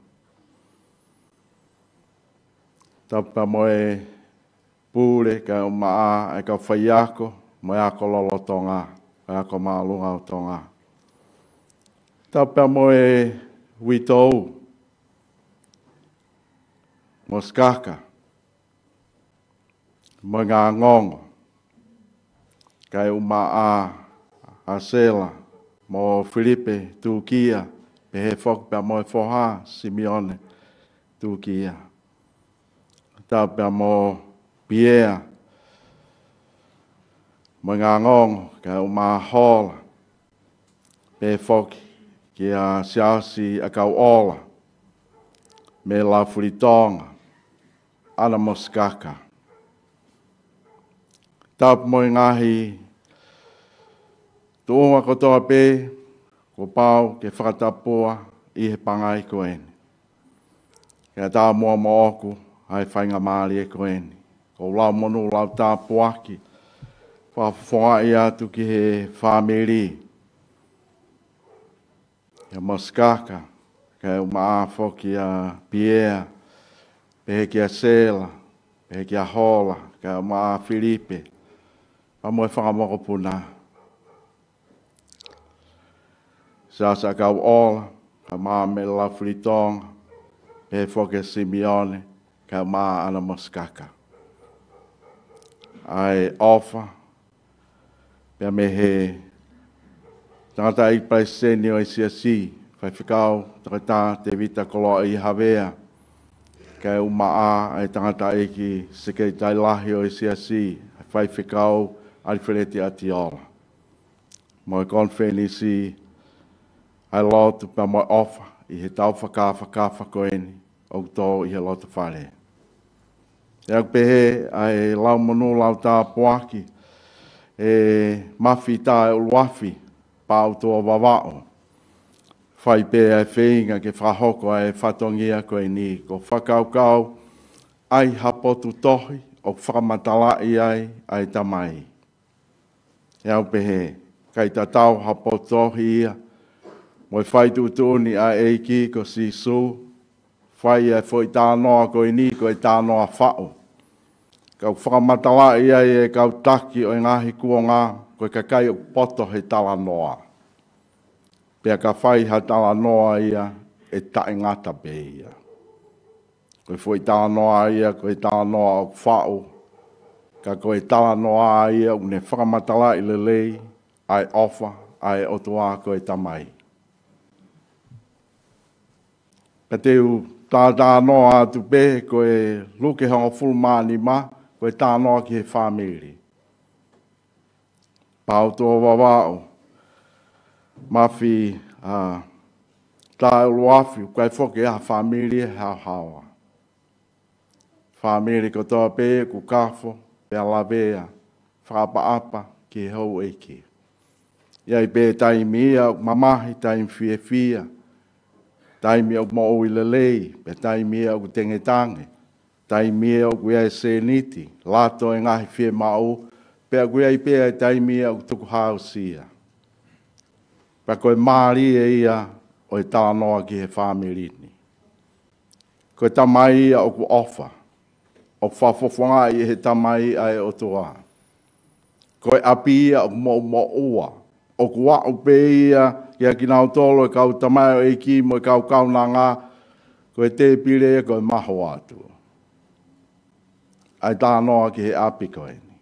Taupa mo e pūre ka umaa e ka whai ako, mo e ako lolo tonga, e ako maalunga o tonga. Taupa mo e witou, mo skaka, mo ngā ngongo, ka umaa a Sela, mo Filipe, Tukia, pe he whokpea mo e whoha, Simeone, Tukia. Taupa mo Piea, mo ngā ngongo, ka umaa hola, pe whoki, ki a siausi a kau ola, me la furitonga, ana mo skaka. Taupa mo ngahi, tuunga kotoa pe, ko pau ke whakatapua i he pangai koeni. Kia tā mua mo oku, ai whainga maari e koeni. Ko lau monu lau tā puaki, whawhonga i atu ki he whamiri. Ia moskaka, ka umaa whoki a Piea, pehe ki a Sela, pehe ki a Hola, ka umaa Filipe. Pamoe whakamoko puna. Sasa kau ola, ka maa me la fritonga, pehe whoki Simeone, ka maa ana moskaka. Ai ofa, pia me he tangata i paiseni o i siasi, whai whikau takata te vita koloa i hawea, ka umaa ai tangata i ki sekei tai lahi o i siasi, whai whikau alifreti ati ola. Mo e konwheni si, ai lotu pa mo ofa, i he tau whakawha koeni, o tō i he lotu whare. Ia pehe ai lau manu lau tā poaki. Mafi tā e uluafi pāu toa wawao. Whai pē ai whenga ke whahoko ai whatongia koe ni. Ko whakaukau ai hapotu tohi o whakamatalai ai tamai. Iau pehe, kai tatau hapotu tohi ia. Moi whai tūtuni a eiki ko sisu. Whai ai whoi tānoa koe ni koe tānoa whao. Kau whakamatalai ai kau taki o ngahi kuonga koe kakai o poto he tala noa. Pea ka whai ha tala noa ia e tae ngata pe ia. Koe whoi tala noa ia, koe tala noa o whao. Ka koe tala noa ia, une whakamatala i lelei, ai ofa, ai otoa koe tamai. Ka teu tā noa atu pe, koe luke honga fulmani ma, koe tā noa ki he whamiri. Pau toa wawao. Mafi tā uluafi, koe whoke a whamiri hao hawa. Whamiri ko toa pe, ku kafo, pe alawea, whapa ki hau eke. Iai pe taimi ia, mamahi taimi fia. Taimi au mo ui lelei, pe taimi au tengetange. Taimi au kuia e seniti, lato e ngahi fie mau, pe kuia i pe taimi au tuku hao sia. Pa koe maari e ia o e tānoa ki he whamirini. Koe tamai ia o ku ofa. O whafofonga i he tamai ai o toa. Koe api ia o mo ua. O ku wau pe ia ki nao tolo e kau tamai o eiki mo e kau nanga. Koe te pire e koe maho atu. Ai tānoa ki he api koe ni.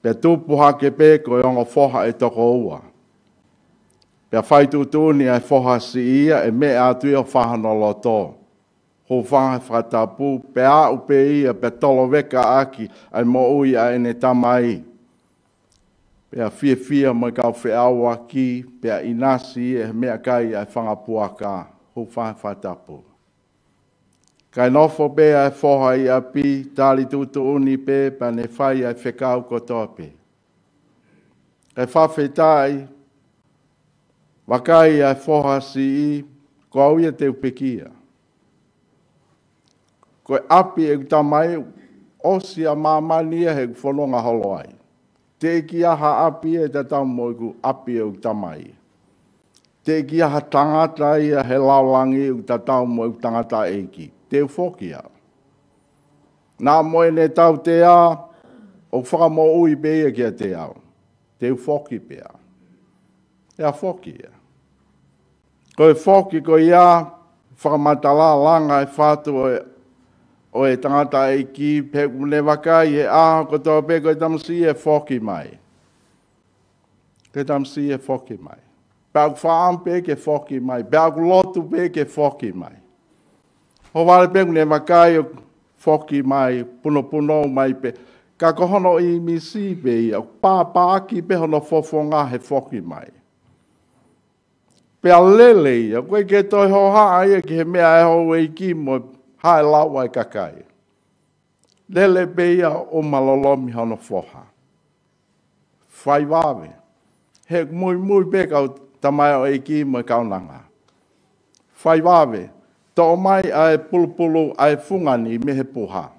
Pe tupu hake pe koe ongo foha e toko ua. Pea whai tūtūni ai whoha si ia e me atu i o whahano loto. Ho whaha whatapu, pe a upe ia, pe tolo weka aki, ai mo ui a ene tamai. Pea fia mo i kau whiaua ki, pea inasi e mea kai ai whangapuaka. Ho whaha whatapu. Kai nofo pe ai whoha i api, tali tūtūni pe, pa ne whai ai whekau kotoa pe. Kai whawhetai, wakai ai whoha si i, ko au ia te upekia. Koe api e tamai, osi a mamania he whanonga holo ai. Te ki aha api e te tamo ku api e tamai. Te ki aha tangata ia he laulangi e te tamo e tangata eiki. Te ufoki au. Nā moe ne tau te a, o whakamo ui pe ia kia te au. Te ufoki pe au. Ia foki ia. Koe foki ko ia, whakamatala langa e whātu o e tangata e ki, pe kune wakai e aho ko tō pe koe tamsi e foki mai. Koe tamsi e foki mai. Pēu whaam pe ke foki mai, pēu lotu pe ke foki mai. Ho wale pe kune wakai o foki mai, puno mai pe, ka kohono i misi pe ia, pāpāki pe hono fofonga he foki mai. Pea lele ia, koe ke toi ho haa ia ki he mea e ho e ki mo hae lau ai kakai. Lele pe ia o malolomi hono foha. Whai wawe. He mui pe kau tamai o e ki mo kau nanga. Whai wawe. Tō mai ai pulupulu ai fungani me he puha.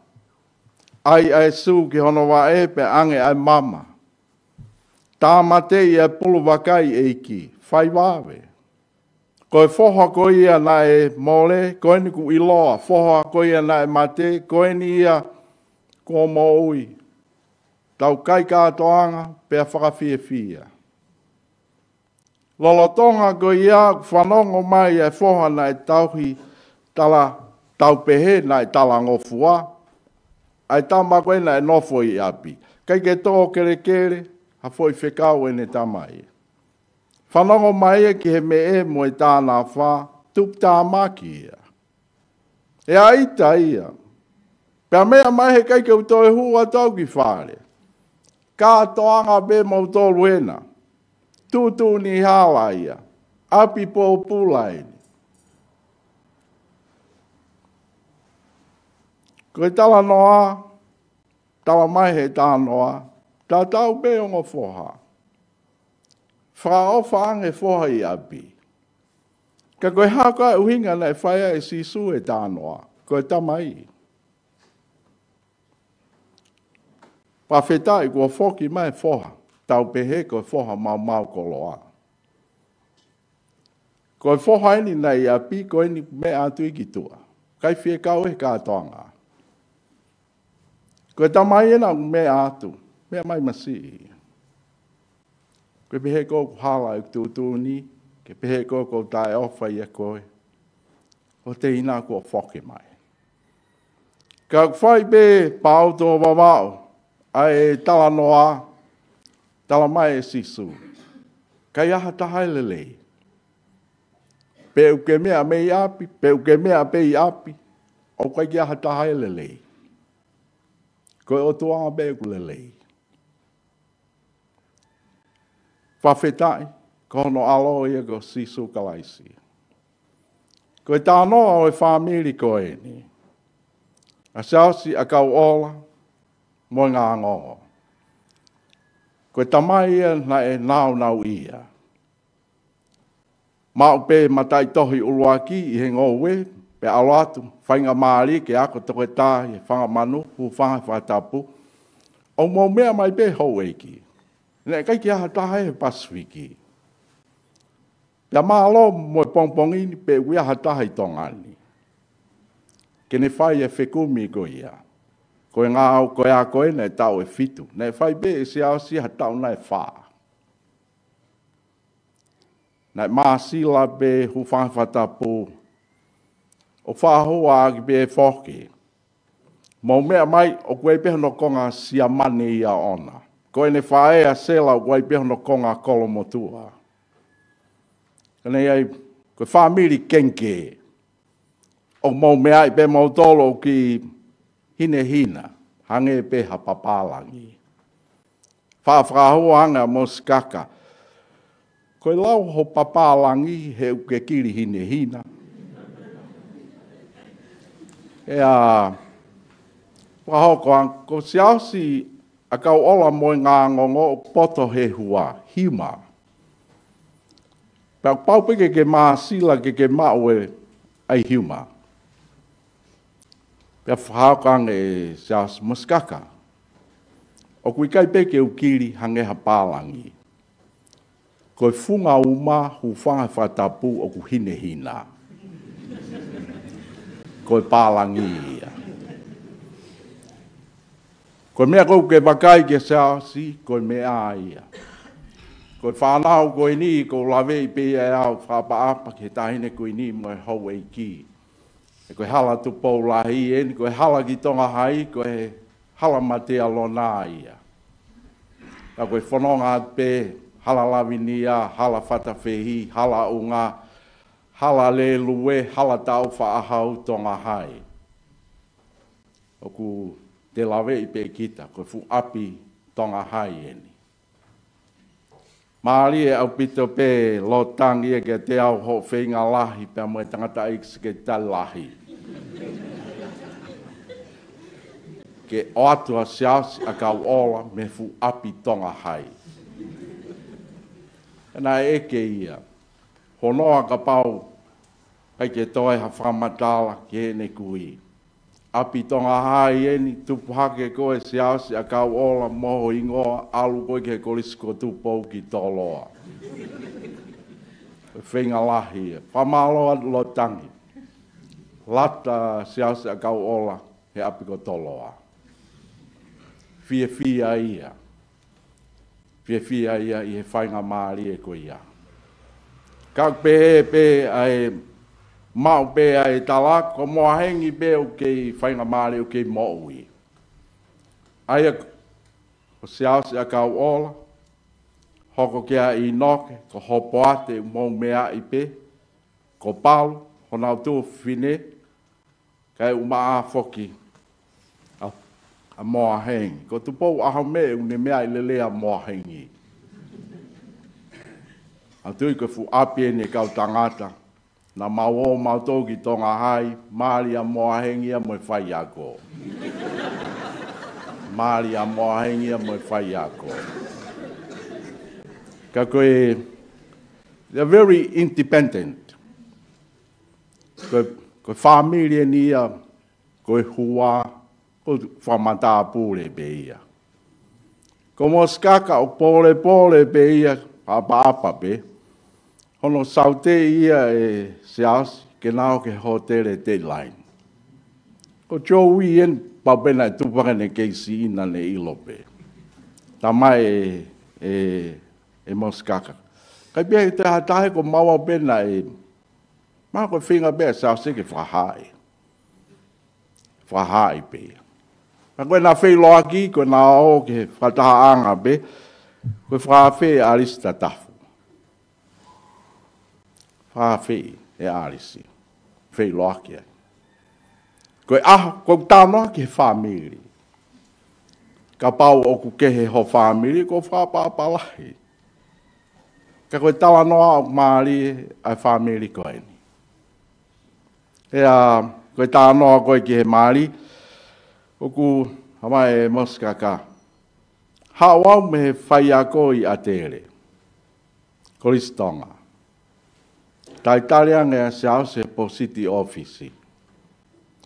Ai su ki hono wa e pe ange ai mama. Tā mate ia pulu wakai e ki. Whai wawe. Koe whoha ko ia na e mole, koe ni ku iloa. Whoha ko ia na e mate, koe ni ia ko mo ui. Tau kai kātoanga, pea whakawhia. Lolotonga ko ia, whanongo mai e whoha na e tauhi tau pehe na e tala ngofua. Ai tama koe na e nofo i api. Kai ke tō kere, ha foi whekau e ne tamai. Whanongo mai e ki he me e mo i tāna whā, tup tā maki ia. E aita ia. Pea mea mai he kai ke utoe hua tau ki whare. Ka toanga be mo tolu ena. Tutu ni hala ia. Api po pulaini. Koe tala noa, tala mai he tā noa, tā tau be o ngā whoha. Wha o whaange whoha I api. Ka koe haka uhinga nei whaia e sisu e tā noa, koe tamai. Pa whetai kua whoki mai whoha, tau pehe koe whoha mau koloa. Koe whoha eni nei api, koe ni me atu I ki tua. Kai whie kau e kātoanga. Koe tamai ena me atu, mea mai masi. Koe pehe kōku hala I tūtūni, ke pehe kōku tae ofa I a koe. O te ina kua whoke mai. Ka whai be pāu tō wawao, ai tala noa, tala mai e sisu. Kai aha tahai lelei. Peu ke mea mei api, peu ke mea pei api, o kai ki aha tahai lelei. Koe o tuanga peu ku lelei. Whawhetai, kono alo ia ko sisu kalaisi. Koe tānoa o e whamiri koe ni. A sausi a kau ola, mo ngā ngongo. Koe tamai ia na e nau ia. Mau pe matai tohi uluaki I he ngowe, pe alo atu, whainga maari ke ako toke tā, he whanga manu, hu whanga whatapu. O mo mea mai pe hou eiki. Nē kai ki aha taha he Pasifiki. Pea maalo mo e pongpongini pe ui aha taha I tongani. Kene whai e whekumi ko ia. Koe ngā au koe a koe nei tau e fitu. Nei whai be e se au si ha tau nei wha. Nei maasila be hu whangwhatapu. O whahua agi be e whoke. Mau mea mai o koe peha no konga sia mane ia ona. Koe ne whae a sela o koe peha no konga kolo motua. Kanei ai koe whamiri kenke. O mau mea I pe mau tolo ki hine hina, hange peha papalangi. Whawhahua hanga mo skaka. Koe lau ho papalangi he uke kiri hine hina. Ea, wahokoan, ko siausi a kau ola mo ngā ngongo poto he hua, hima. Pau paupeke ke maa sila ke maue ai hima. Pea whahaukang e sias muskaka. O kui kai peke ukiri hange ha pālangi. Koe funga uma hu whanga whatapu o ku hine hina. Koe pālangi ia. Koe mea kou ke wakai ke siasi, koe mea ia. Koe whanau koe ni, ko lawe I pe e au whapaapa ke tahine koe ni mo e hau e ki. E koe hala tu pou lahi eni, koe hala ki tonga hai, koe hala mate alona ia. Ka koe whanonga pe, hala lawinia, hala whatawhehi, hala unga, hala le lue, hala tau whaahau tonga hai. O ku te lawe I pe kita, koe fu api tonga hai eni. Maari e au pito pe lo tangi e ke te au ho whenga lahi pe mo e tangata iks ke ta lahi. Ke o atua siasi a kau ola me fu api tonga hai. Ena e ke ia. Honoa ka pau kai ke toi ha whamatala ke ne kui. Api tonga hai eni tupuhake koe siasi a kau ola moho ingoa alu koe ke kolisko tupou ki toloa. Whenga lahi. Whamaloa lo tangi. Lata siasi a kau ola he api ko toloa. Fia ia. Fia ia I he whainga maari e ko ia. Kak pe ai mau pe ai tala ko moa hengi pe o kei whainga maari o kei moui. Aia ko siausi a kau ola, hoko kia I noke, ko hopo ate mou mea I pe, ko palu, honau tu fine, kai uma a foki a moa hengi. Ko tupou aho me une mea I lele a moa hengi. A tui ko fu api ene kau tangata, na mawo mautou ki tonga hai, maari a moa hengia mo whai ako. Maari a moa hengia mo whai ako. Ka koe, they're very independent. Koe familia nia, koe hua, koe whamata pūre be ia. Ko mos kaka o pole be ia, apa be. Hono saute ia e seas, ke nao ke hotele deadline. Ko Joe Wien, pabena e tupakane keisi ina ne ilope. Tamai e mos kaka. Kai bea te hatahe ko maua bena e, maa koe whinga bea seas ke whahai. Whahai bea. Ka koe nā whei loaki, koe nā o ke whataha anga be, koe whawhi e arista tafu. Whawhi e arisi. Whei loaki ai. Koe aho, koe tānoa ke whamiri. Ka pau o ku kehe ho whamiri, koe whapapalahi. Ka koe tawa noa o maari ai whamiri koe ni. Ea, koe tānoa koe ke he maari, oku hamae moskaka. Hawau me he whai ako i atere. Koristonga. Tai tarianga e seau se po city office.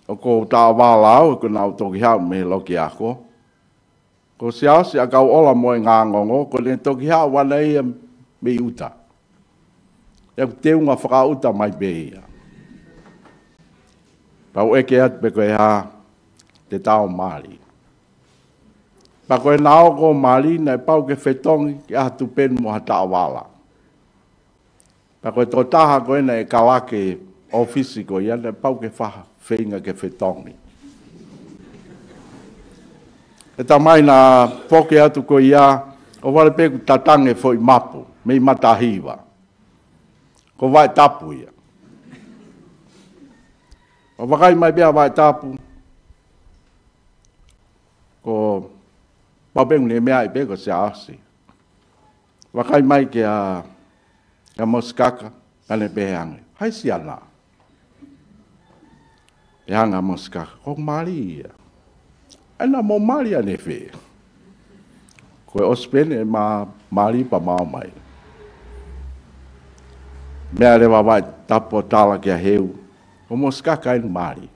Oko tā wālau, ko nau toki hau me loki ako. Ko seau se akau ola moe ngā ngongo, ko ne toki hau wana ia me uta. Ia teunga whakauta mai beia. Pau eke at pe koe haa, te tau Māori. Pa koe nao ko Māori, nei pau ke whetongi ki atu pen mo hata awala. Pa koe tō taha koe nei kalake ofisi ko ia, nei pau ke whaha whenga ke whetongi. E ta mai na poke atu ko ia, o wale peku tatange foi mapu, mei matahiwa. Ko vai tapu ia. O wakai mai bea vai tapu, ko papengu ne mea i peko se asi. Wakai mai ke a moskaka, kane pehange. Hai si ana. Pehanga moskaka, ko Māori ia. Aina mo Māori ane whee. Koe ospene ma Māori pa mau mai. Mea rewa vai tapo tala kia heu, ko moskaka inu Māori.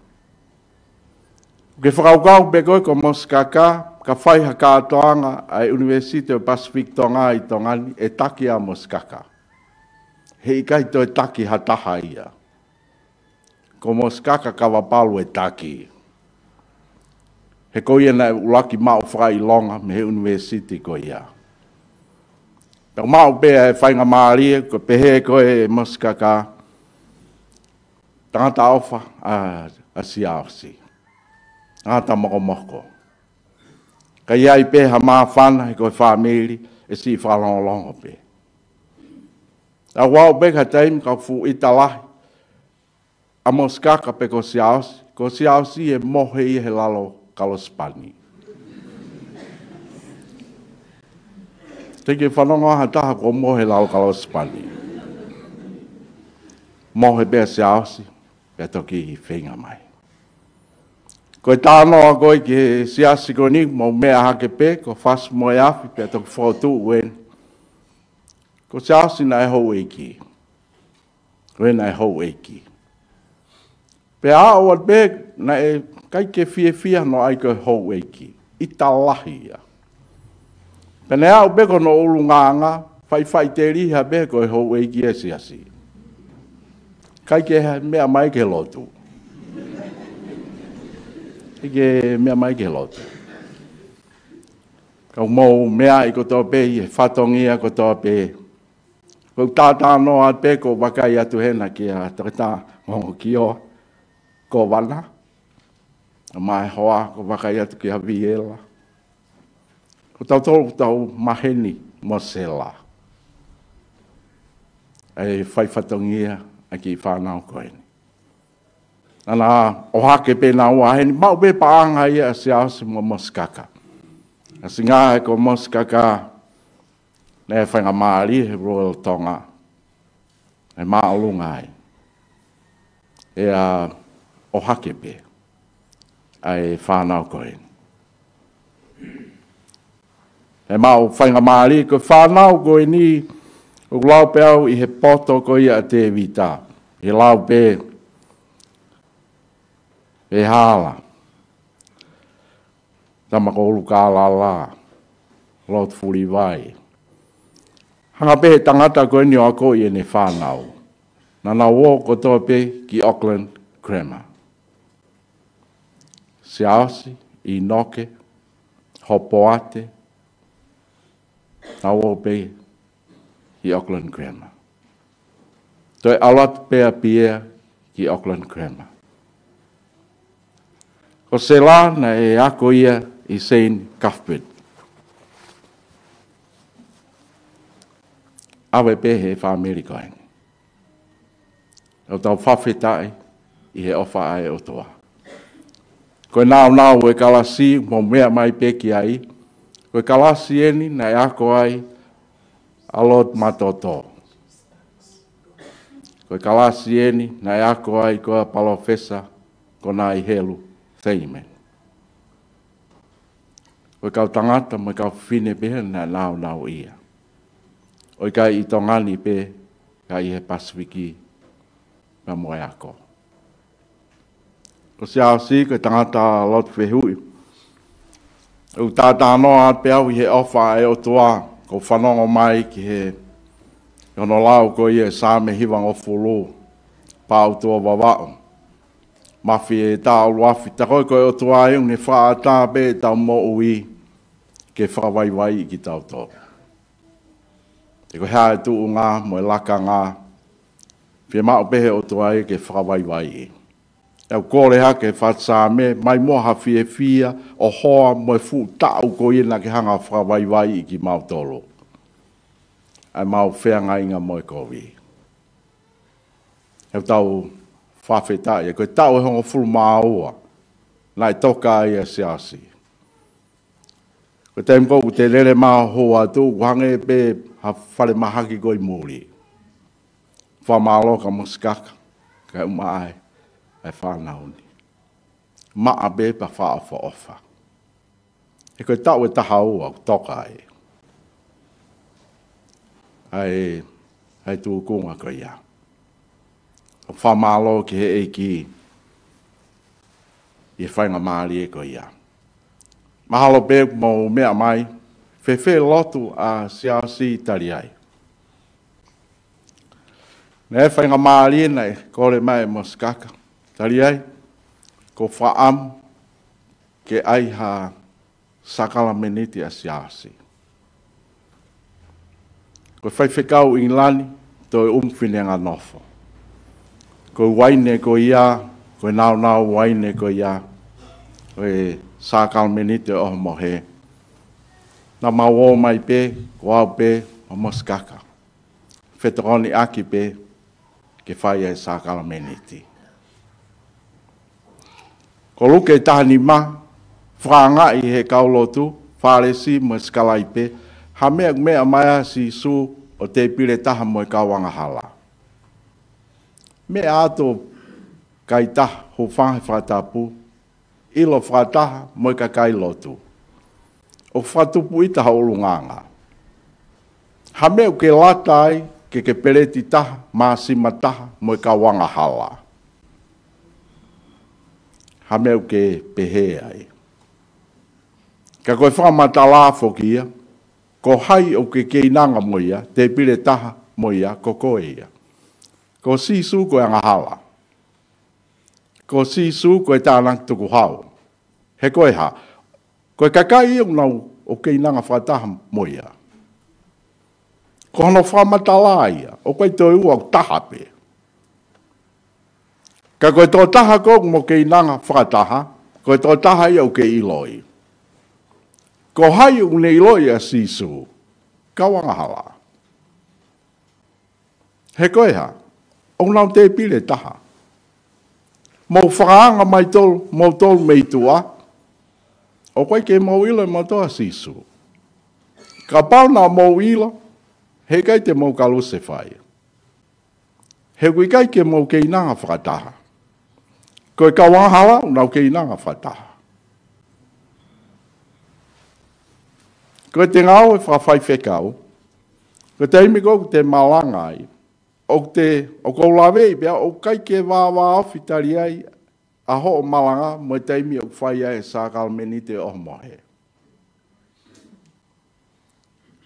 Ke whakaukau pe koe ko moskaka, ka whai haka atoanga ai University of Pacific Tonga i Tongani e taki a moskaka. He ikai toi taki hataha ia. Ko moskaka ka wapalu e taki. He koe na ulaki mau whai longa me he University ko ia. Pau mau pea e whainga Māori, ko pehe koe moskaka, tangata ofa a siaosi. Ata moko. Ka iai pe ha maa whana, he koe whamiri, e si whalongo pe. A wau pe ka taim ka fu italahi, a moskaka pe ko siaosi e mohe i he lalo kalospani. Teke whanongo ha taha ko mohe lalo kalospani. Mohe pe siaosi, pe toki i whenga mai. Koe tānoa koe ki siasi ko ni, mo mea hake pe, ko whas moe afi, pe toki whautu uen. Ko siasi na e hou eiki. Koe na e hou eiki. Pe a oa pe, na e kai ke fia no ai koe hou eiki. Ita lahi ia. Pe ne au pe kono ulu nganga, whai te riha pe koe hou eiki e siasi. Kai ke mea mai ke lotu. Ike mea mai ke lotu. Kau mou mea i kotoa pe, i whatongia kotoa pe. Kau tātā noa pe ko wakai atu hena ki a takata ngongo ki o. Ko wana. Mai hoa ko wakai atu ki a viela. Ko tau maheni mo sela. E whai whatongia a ki whanau koeni. Ana o hake pe na ua heni, mau pe paanga ia se ase mo moskaka. A singa e ko moskaka, ne e whainga Māori, he Royal Tonga, e maa olunga ai. e a o hake pe ai whanau koe. E mau whainga maari ko whanau koe ni o lau pe au i he poto ko ia te vita. I lau pe e hala. Tama ko ulu ka la. Lot furi vai. Hanga pe tangata koe ni o ako i ne whanau. Nana wo ko toa pe ki Auckland Grammar. Se ausi, i noke, hopoate, na wo pe ki Auckland Grammar. Toi alat pea pia ki Auckland Grammar. Ko se la na e ako ia i St. Cuthbert. Awe pe he wha-Amerikaini. O tau whawhetai i he ofa ai o toa. Koe nao e kalasi mo mea mai peki ai. Koe kalasi eni na e ako ai a Lord Matoto. Koe kalasi eni na e ako ai koe palofesa ko na i helu theimen. Koe kau tangata mo kau whine pehe na nao ia. Oi kai i tongani pe kai he Pasifiki ma moe ako. Ko se si ko tangata lot whehui. O tata noa pe au he ofa e o toa ko whanongo mai ki he ono lau ko i e sāme hiwang o fulu pau toa wawao. Mafi e tā uluafi takoi ko e o toa e un e wha tā pe tau mo ui ke whakawaiwai ki tau toa. Te ko hea e tuu ngā, mo e laka ngā, whia mao pehe o toa e ke whakawaiwai e. Au kore ha ke whatsā me, mai moha fie fia, o hoa mo e fu tau ko ina ke hanga whakawaiwai i ki mau tolo. Ai mau whea ngā inga mo e kowi. Heu tau whawhetai, e koe tau e hongo fulu māua, nai toka i a siasi. Ko te mkou te lere maa hoa tu, kuhange pe ha whare mahaki goi muri. Whamalo ka muskaka, ka umai, ai whanauni. Maa be pa whaafa ofa. E koe tau e taha ua, toka e. Ai tu kunga ko ia. Whamalo ki he eiki, i whainga maari e ko ia. Mahalo pe mo mea mai, whewhe lotu a siasi tari ai. Ne whainga maari nei, kore mai mo skaka. Tari ai, ko whaam ke ai ha sakala meniti a siasi. Ko whaiwhekau i lani, toi umwhinenga nofo. Ko waine ko ia, ko nao waine ko ia, ko sakal menite o mohe. Na mawo mai pe, ko au pe, o moskaka. Whetoroni aki pe, ke whai e sakal menite. Ko luke tahani ma, whanga i he kaulotu, wharesi moskalai pe, ha mea maia si su o te pire taha mo i kawanga hala. Me ato kai taha ho whahe whatapu, ilo whataha mo i ka kai lotu. O whatupu i taha olunganga. Ha meu ke latai ke pereti taha, maasima taha mo i kawanga hala. Ha meu ke pehe ai. Ka koe whamata la fokia, ko hai o ke keinanga mo ia, te pire taha mo ia, ko koe ia. Ko sisu koe anga hala. Ko sisu koe tānang tuku hau. He koe ha. Koe kakai iu nau o keinanga whataha mo ia. Ko hono whamatala ia, o koe toi ua o taha pe. Ka koe tō taha ko mo keinanga whataha, koe tō taha ia o ke iloi. Ko hai u ne iloi a sisu, kawanga hala. He koe ha. O nau te pile taha. Mo whakaanga mai tolu, mo tolu mei tua, o koe ke mau ilo mo toa sisu. Ka pau na mau ilo, he kai te mau kaluse whai. He kui kai ke mau kei nanga whakataha. Koe ka wahala, nau ke inanga whataha. Koe te ngau e whawhai whekau. Koe te imi kou te malanga ai. O kou lawe i bea, o kai ke wāwā awhitari ai, a ho o malanga, mo te imi o whai ai e sākalmeni te o mohe.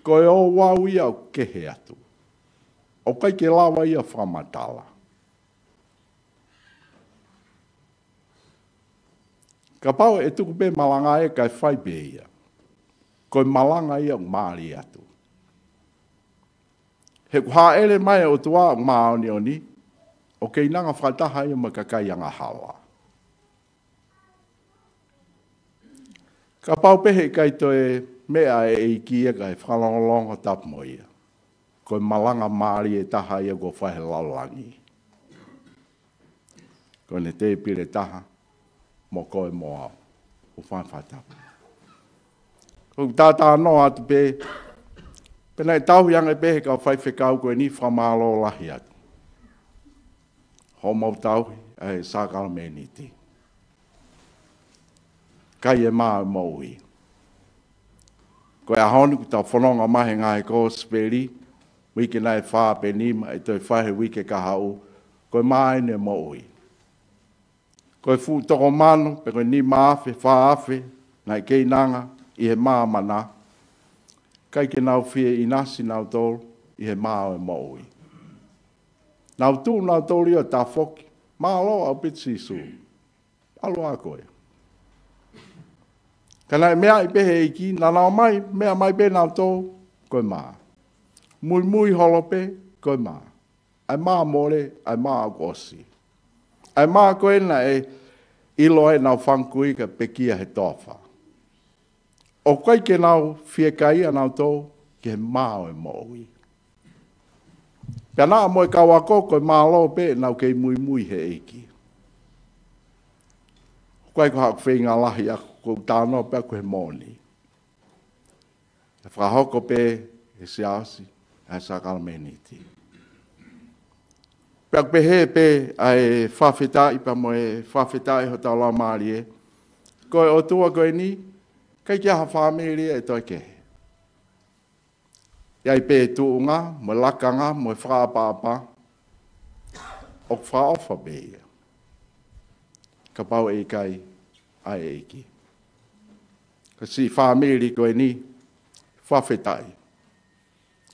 Koe o wau ia o kehe atu. O kai ke lawa ia whamatala. Ka pau e tuku pe malanga e kai whai pe ia. Koe malanga ia o maari atu. He kuha ele mai o tua o maoni oni, o ke inanga whataha ia makakai anga hawa. Ka pau pehe kai toe mea e iki e kai whalongolongo tapmo ia. Koe malanga maari e taha ia ko whahe laulangi. Koe ne te pire taha, mo koe mo au, o whanwhatapu. Koe tātā no atu pe, pena e tau yang e pehe ka whai whekau koe ni whamalo lahi atu. Ho mau tau e sākala me ni ti. Kai e maa maui. Koe ahonu ku tau whanonga mahe ngā e ko speri, wike nai whaa pe nima e toi whahe wike ka hau, koe maa ene maui. Koe fu toko manu, pe koe ni maafe, wha afe, nai kei nanga, i he maa mana. Kai ke nau fie i nasi nau tolu, i he maa o e maui. Nau tū nau tolu i o tā whoki, maa loa au pitsi su. Alo a koe. Kanai mea i pehe iki, na nau mai, mea mai pe nau tolu, koe maa. Mui mui holope, koe maa. Ai maa more, ai maa kosi. Ai maa koe na e ilo e nau whankui ka pekia he tofa. O kai ke nau fie kai anau tō, ke mao e moui. Pea naa moe kawako koe maa lo pe nau kei mui mui he eiki. Koe ko haku whenga lahi ako kou tāno pea koe moni. E whahoko pe e siasi, e sakalameni Pea pe he pe ai whawhetai pa mo e whawhetai ho tau la maari e. Koe o tua koe ni, kai kia ha whamiri e toi ke. Iai pe tuunga, mo lakanga, mo whaapapa, o whaofa pe ia. Ka pau e kai ai eiki. Ka si whamiri koe ni, whawhetai.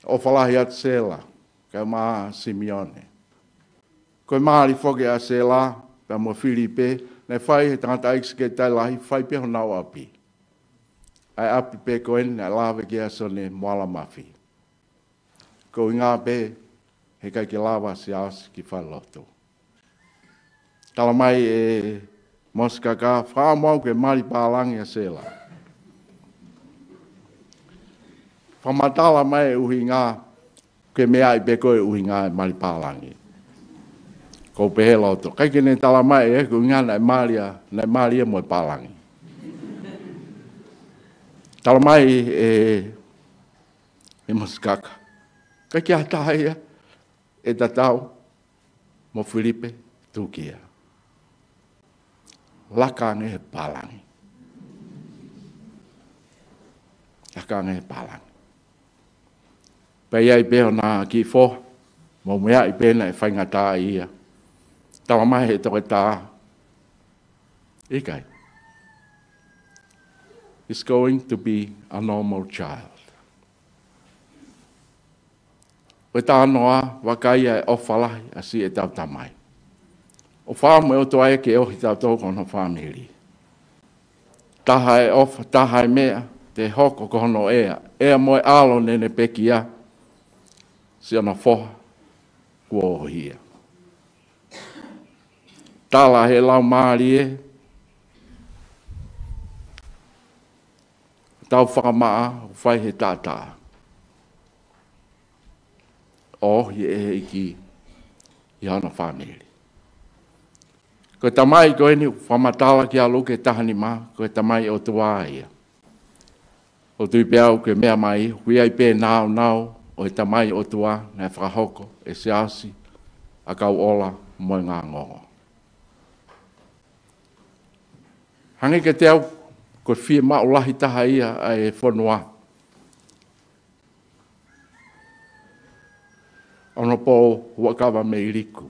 O whalahi at sela, ka maa Simeone. Koe maari whoke a se la, pa mo Filipe, ne whai he tangata aikske tai lahi, whai peho nau api. Ai api pe koen, ne lawe ki aso ne moala mafi. Ko inga pe, he kai ki lawa si aus ki whai loto. Tala mai e moska ka, whaa mau ke mari pālangi a se la. Whamatala mai e uhi ngā, ke mea i pe koe uhi ngā e mari pālangi. Ko pehe loto. Kai kene tala mai e, ko ngā nai maria mo e palangi. Tala mai e maskaka. Kai ki ataia e tatau mo Filipe tukia. Lakange e palangi. Lakange e palangi. Pea i peho na ki fo, mo mea i pena e whaingata ia. Tawa mai he toke tā. Ikai. Is going to be a normal child. O tā noa, wakai e ofalahi a si e tau tamai. O whāmu e o toa e ke ohi tau tō kono whāmiri. Taha e ofa, taha e mea, te hoko kono ea. Ea moe alo nene pekia. Si ana foha, kua ohia. Tala he lau maari e. Tau whakamaa, whai he tātā. Ohi e he iki i hana whamiri. Koe tamai koe ni whamatala ki alu ke tahani mā, koe tamai o tuā ia. O tui peau ke mea mai, hui ai pē nāu, o he tamai o tuā, nei whakahoko, e siasi, a kau ola, moe ngā ngongo. Hange ke te au, ko fia maulahi taha ia ai whanua. Ono po huakawa me iriku.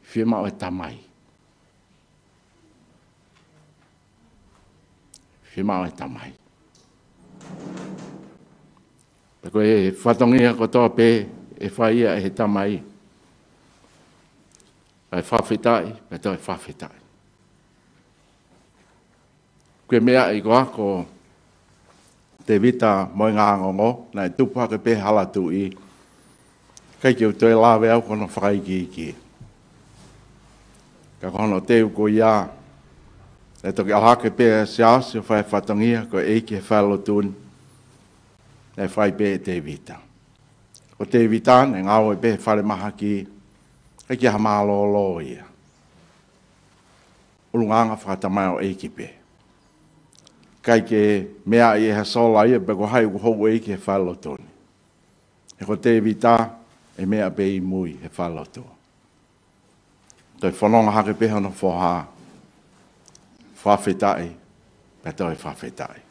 Fia mau e tamai. Fia mau e tamai. Peko e whatongia ko toa pe e whaia e he tamai. Ai whawhetai, pe toi whawhetai. Koe mea i goa ko te vita moi ngā ngongo, nai tupa ke pe halatu i. Kai ki u toi lawe au kono whakai ki. Ka kono te u ko ia. E toki alhake pe sias, o whai whatongia, ko eiki he whalotun. E whai pe te vita. O te vita, ne ngāo e pe whare maha ki. Kai ki ha mālo ia. Urunganga whakatamai o eiki pe. Kai ke mea i e ha sola ia, pe ko hai u hou eiki he whalotuni. E ko te vita, e mea pe i mui he whalotuni. Toi whanonga hake pe hono whoha. Whawhetai, pe toi whawhetai.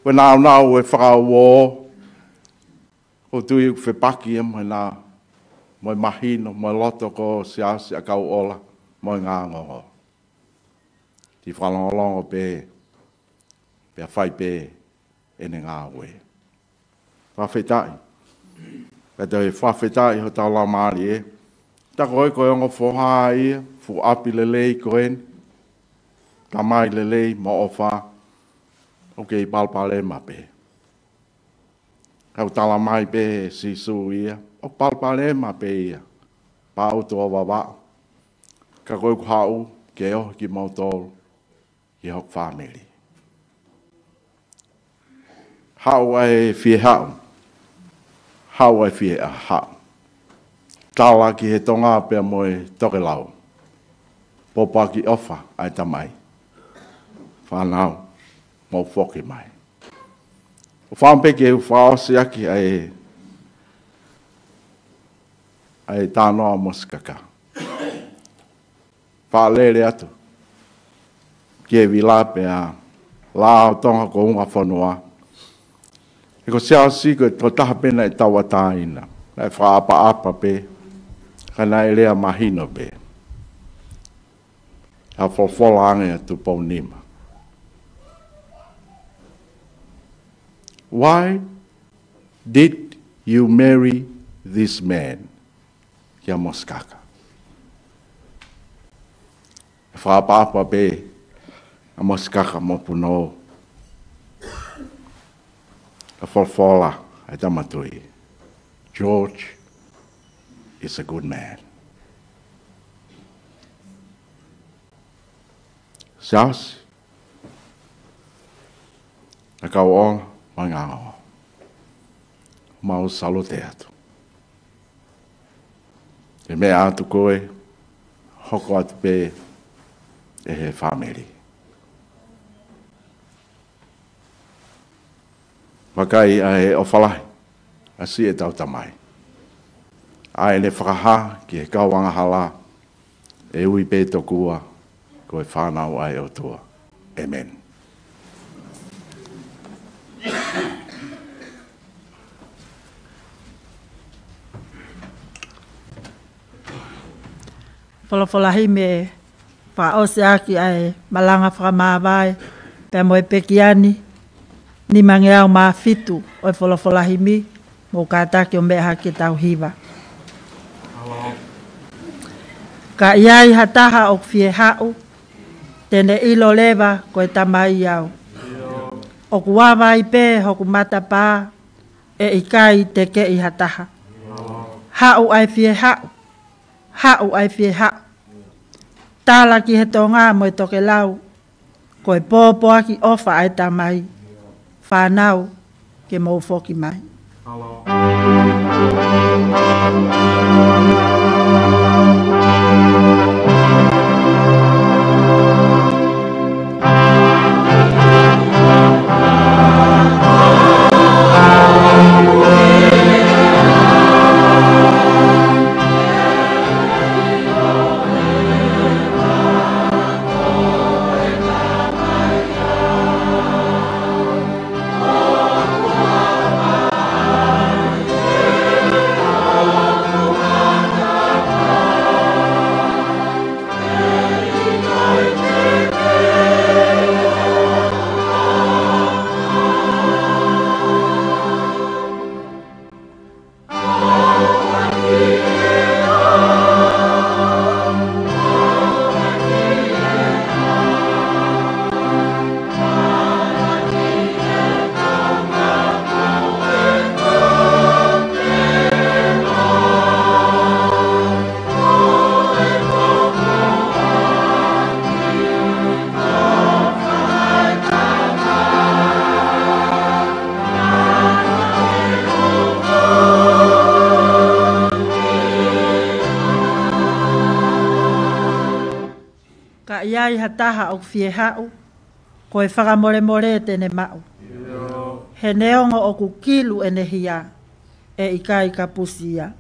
Koe nāu e whakao wō, o tui u whepaki e mo nā, mo mahino, mo loto ko siasi a kau ola, mo ngā ngongo. Ti whalongolongo pe whai pe ene ngā ue. Whawhetai. Pe toi whawhetai ho tau la maari e. Tako e koe ongo whoha ia, fu api lelei koen, ka mai lelei mo ofa, o kei palpale mape. Kau tala mai pe si su ia, o palpale mape ia, pa uto o wawa, ka koe ku hau, ke o ki mautolu, ki hok family. Hau ai fie hau, hau ai fie a hau. Tala ki he tonga pia moe toke lau. Popa ki ofa ai tamai. Whanau, mo whoki mai. O whampeke u whaosi aki ai tānoa moskaka. Whaalere atu. Ki e wila pia la o tonga ko unga whanua. E ko sea siko to taha pena e tawa tāina. Ai whaapa pe. Kana e lea mahino pe. Ha whawhola ange atu pou nima. Why did you marry this man? Kia moskaka. Whaapa pe. A moskaka mo puno. A whawhola ai tamatui. George is a good man. Sias, a kau o mangao, mau salute atu. E mea atu koe, hoko atu pe e he family. Wakai a he o whalahi, a si e tau tamai. Ai ne whakaha ki he kauanga hala, e ui pe tokua, ko e whanau ai o tua. Amen. Whalawhalahi me whaose aki ai malanga whakamāwai, pe moe pekiani, ni mange au maa fitu o e whalawhalahi mi, mō kātaki o mea hake tau hiwa. Ka iai hataha o fie hau, tene ilo lewa koe tamai au. O kuawa i pē hoku mata pā, e ikai te ke i hataha. Hau ai fie hau, hau ai fie hau. Tāla ki he tonga mo i toke lau, koe pōpoa ki ofa ai tamai, whanau ke mou foki mai. iai hataha o fie hau, koe whakamore more tene mau. He neongo o kukilu ene hia, e ikai ka pusia.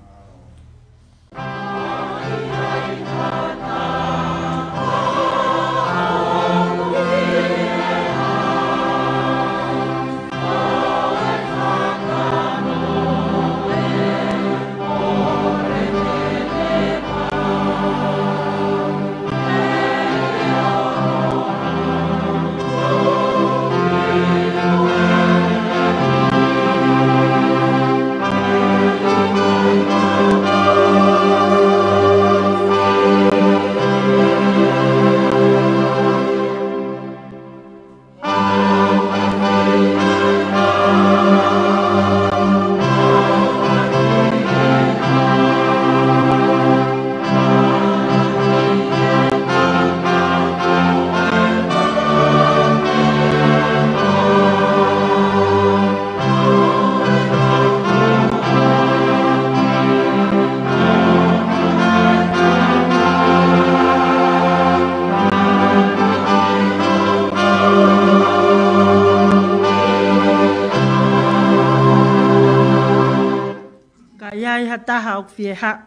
Taha o fie ha.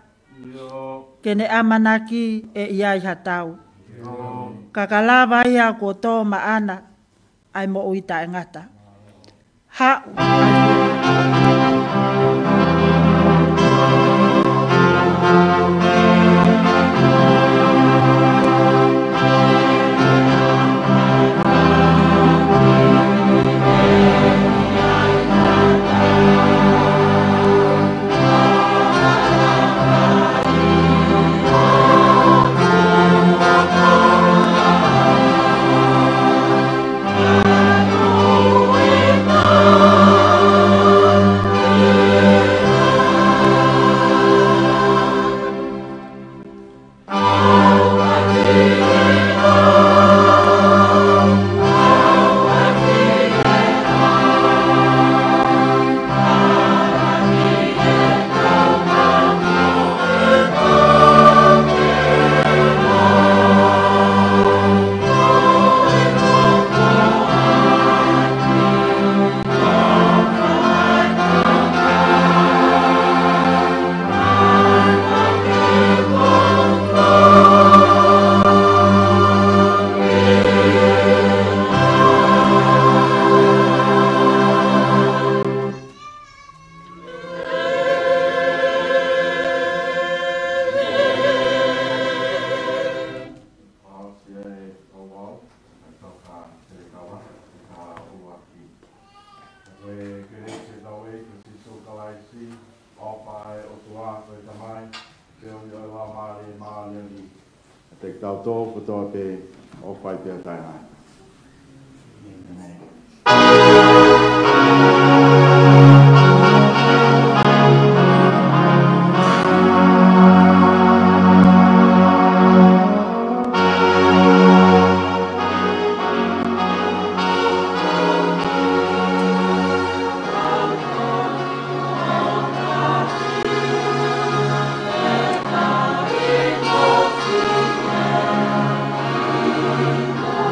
Kene amanaki e iai hatau. Kakalava ia ko tō maana ai mo uita e ngata. Ha. Te tau tō katoa te o whai pia tai ai.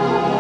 Oh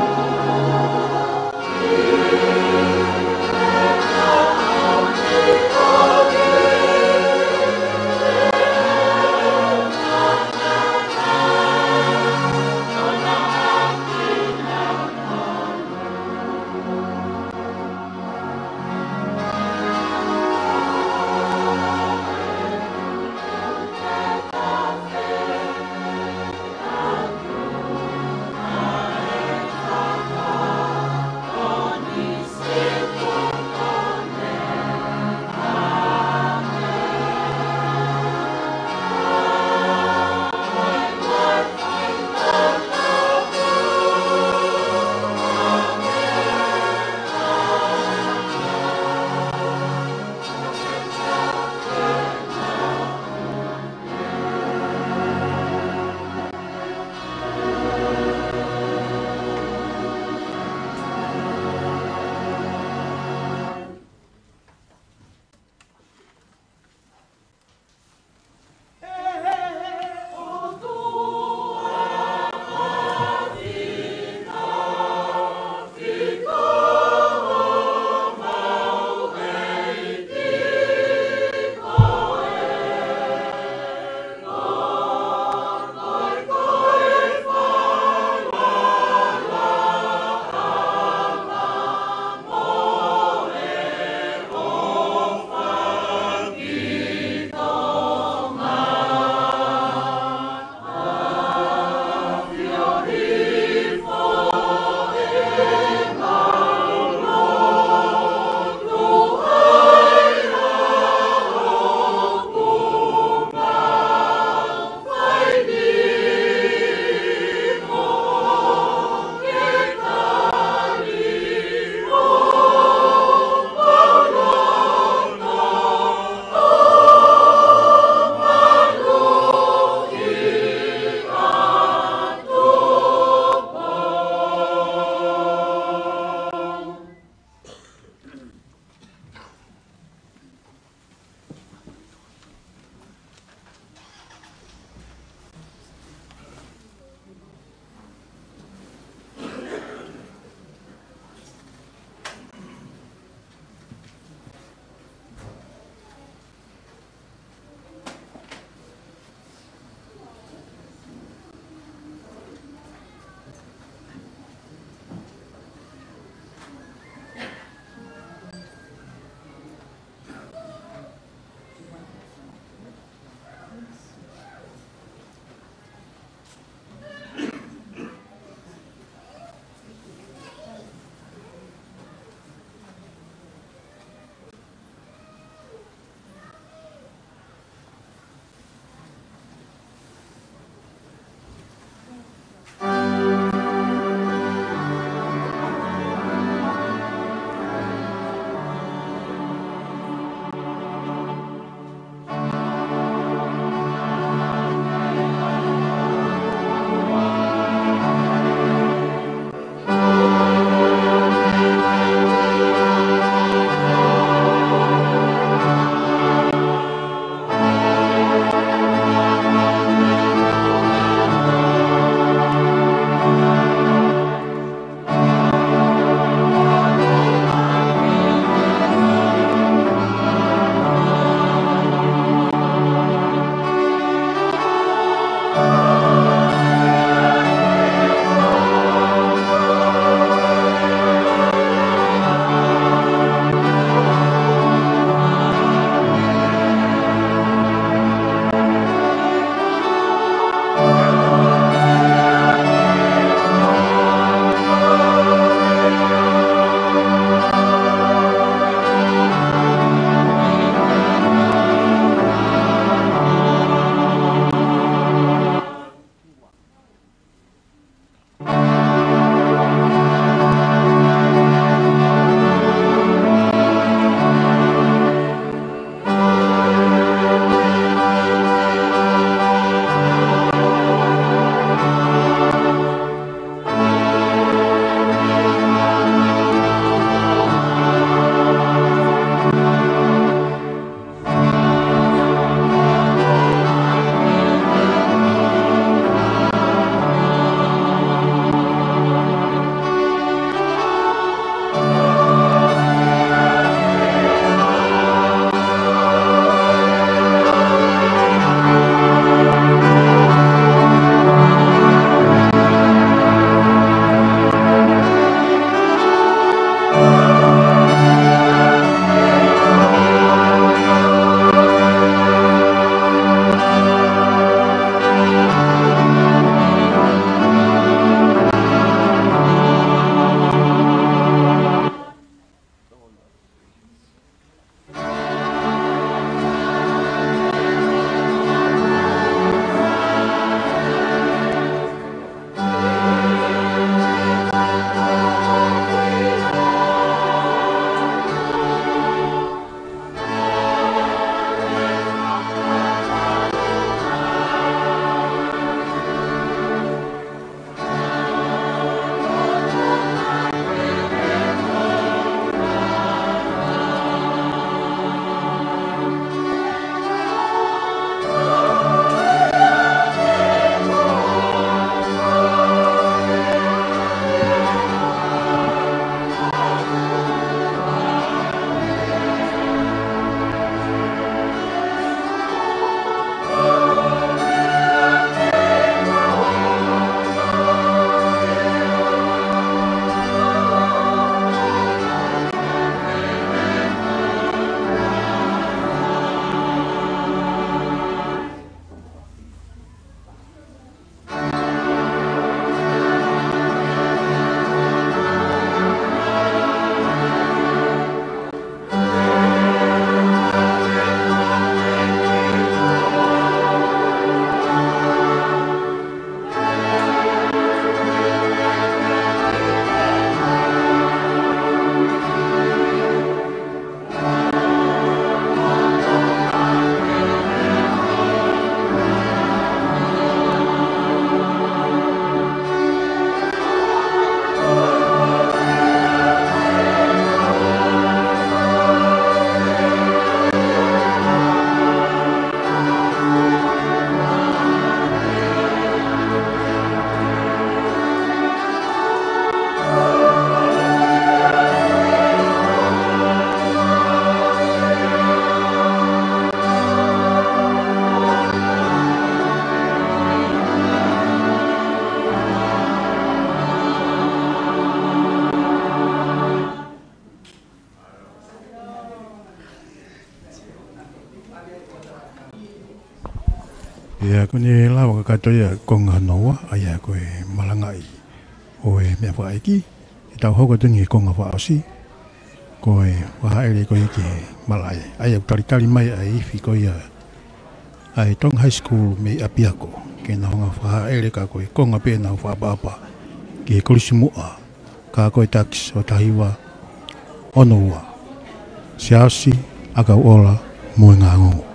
Ia kone lawa ka katoia konga noa aia koe malangai o e mea whaiki. I tau hoko tungi konga whaosi. Koe wahaere koe ki malai. Aia utaritari mai a iwi koe ai Tong High School me Apiako. Ke na honga wahaere ka koe konga pēnau whaapapa. Ke korisumua ka koe tax o tahiwa ono ua. Siasi akau ola mo ngā ngongo.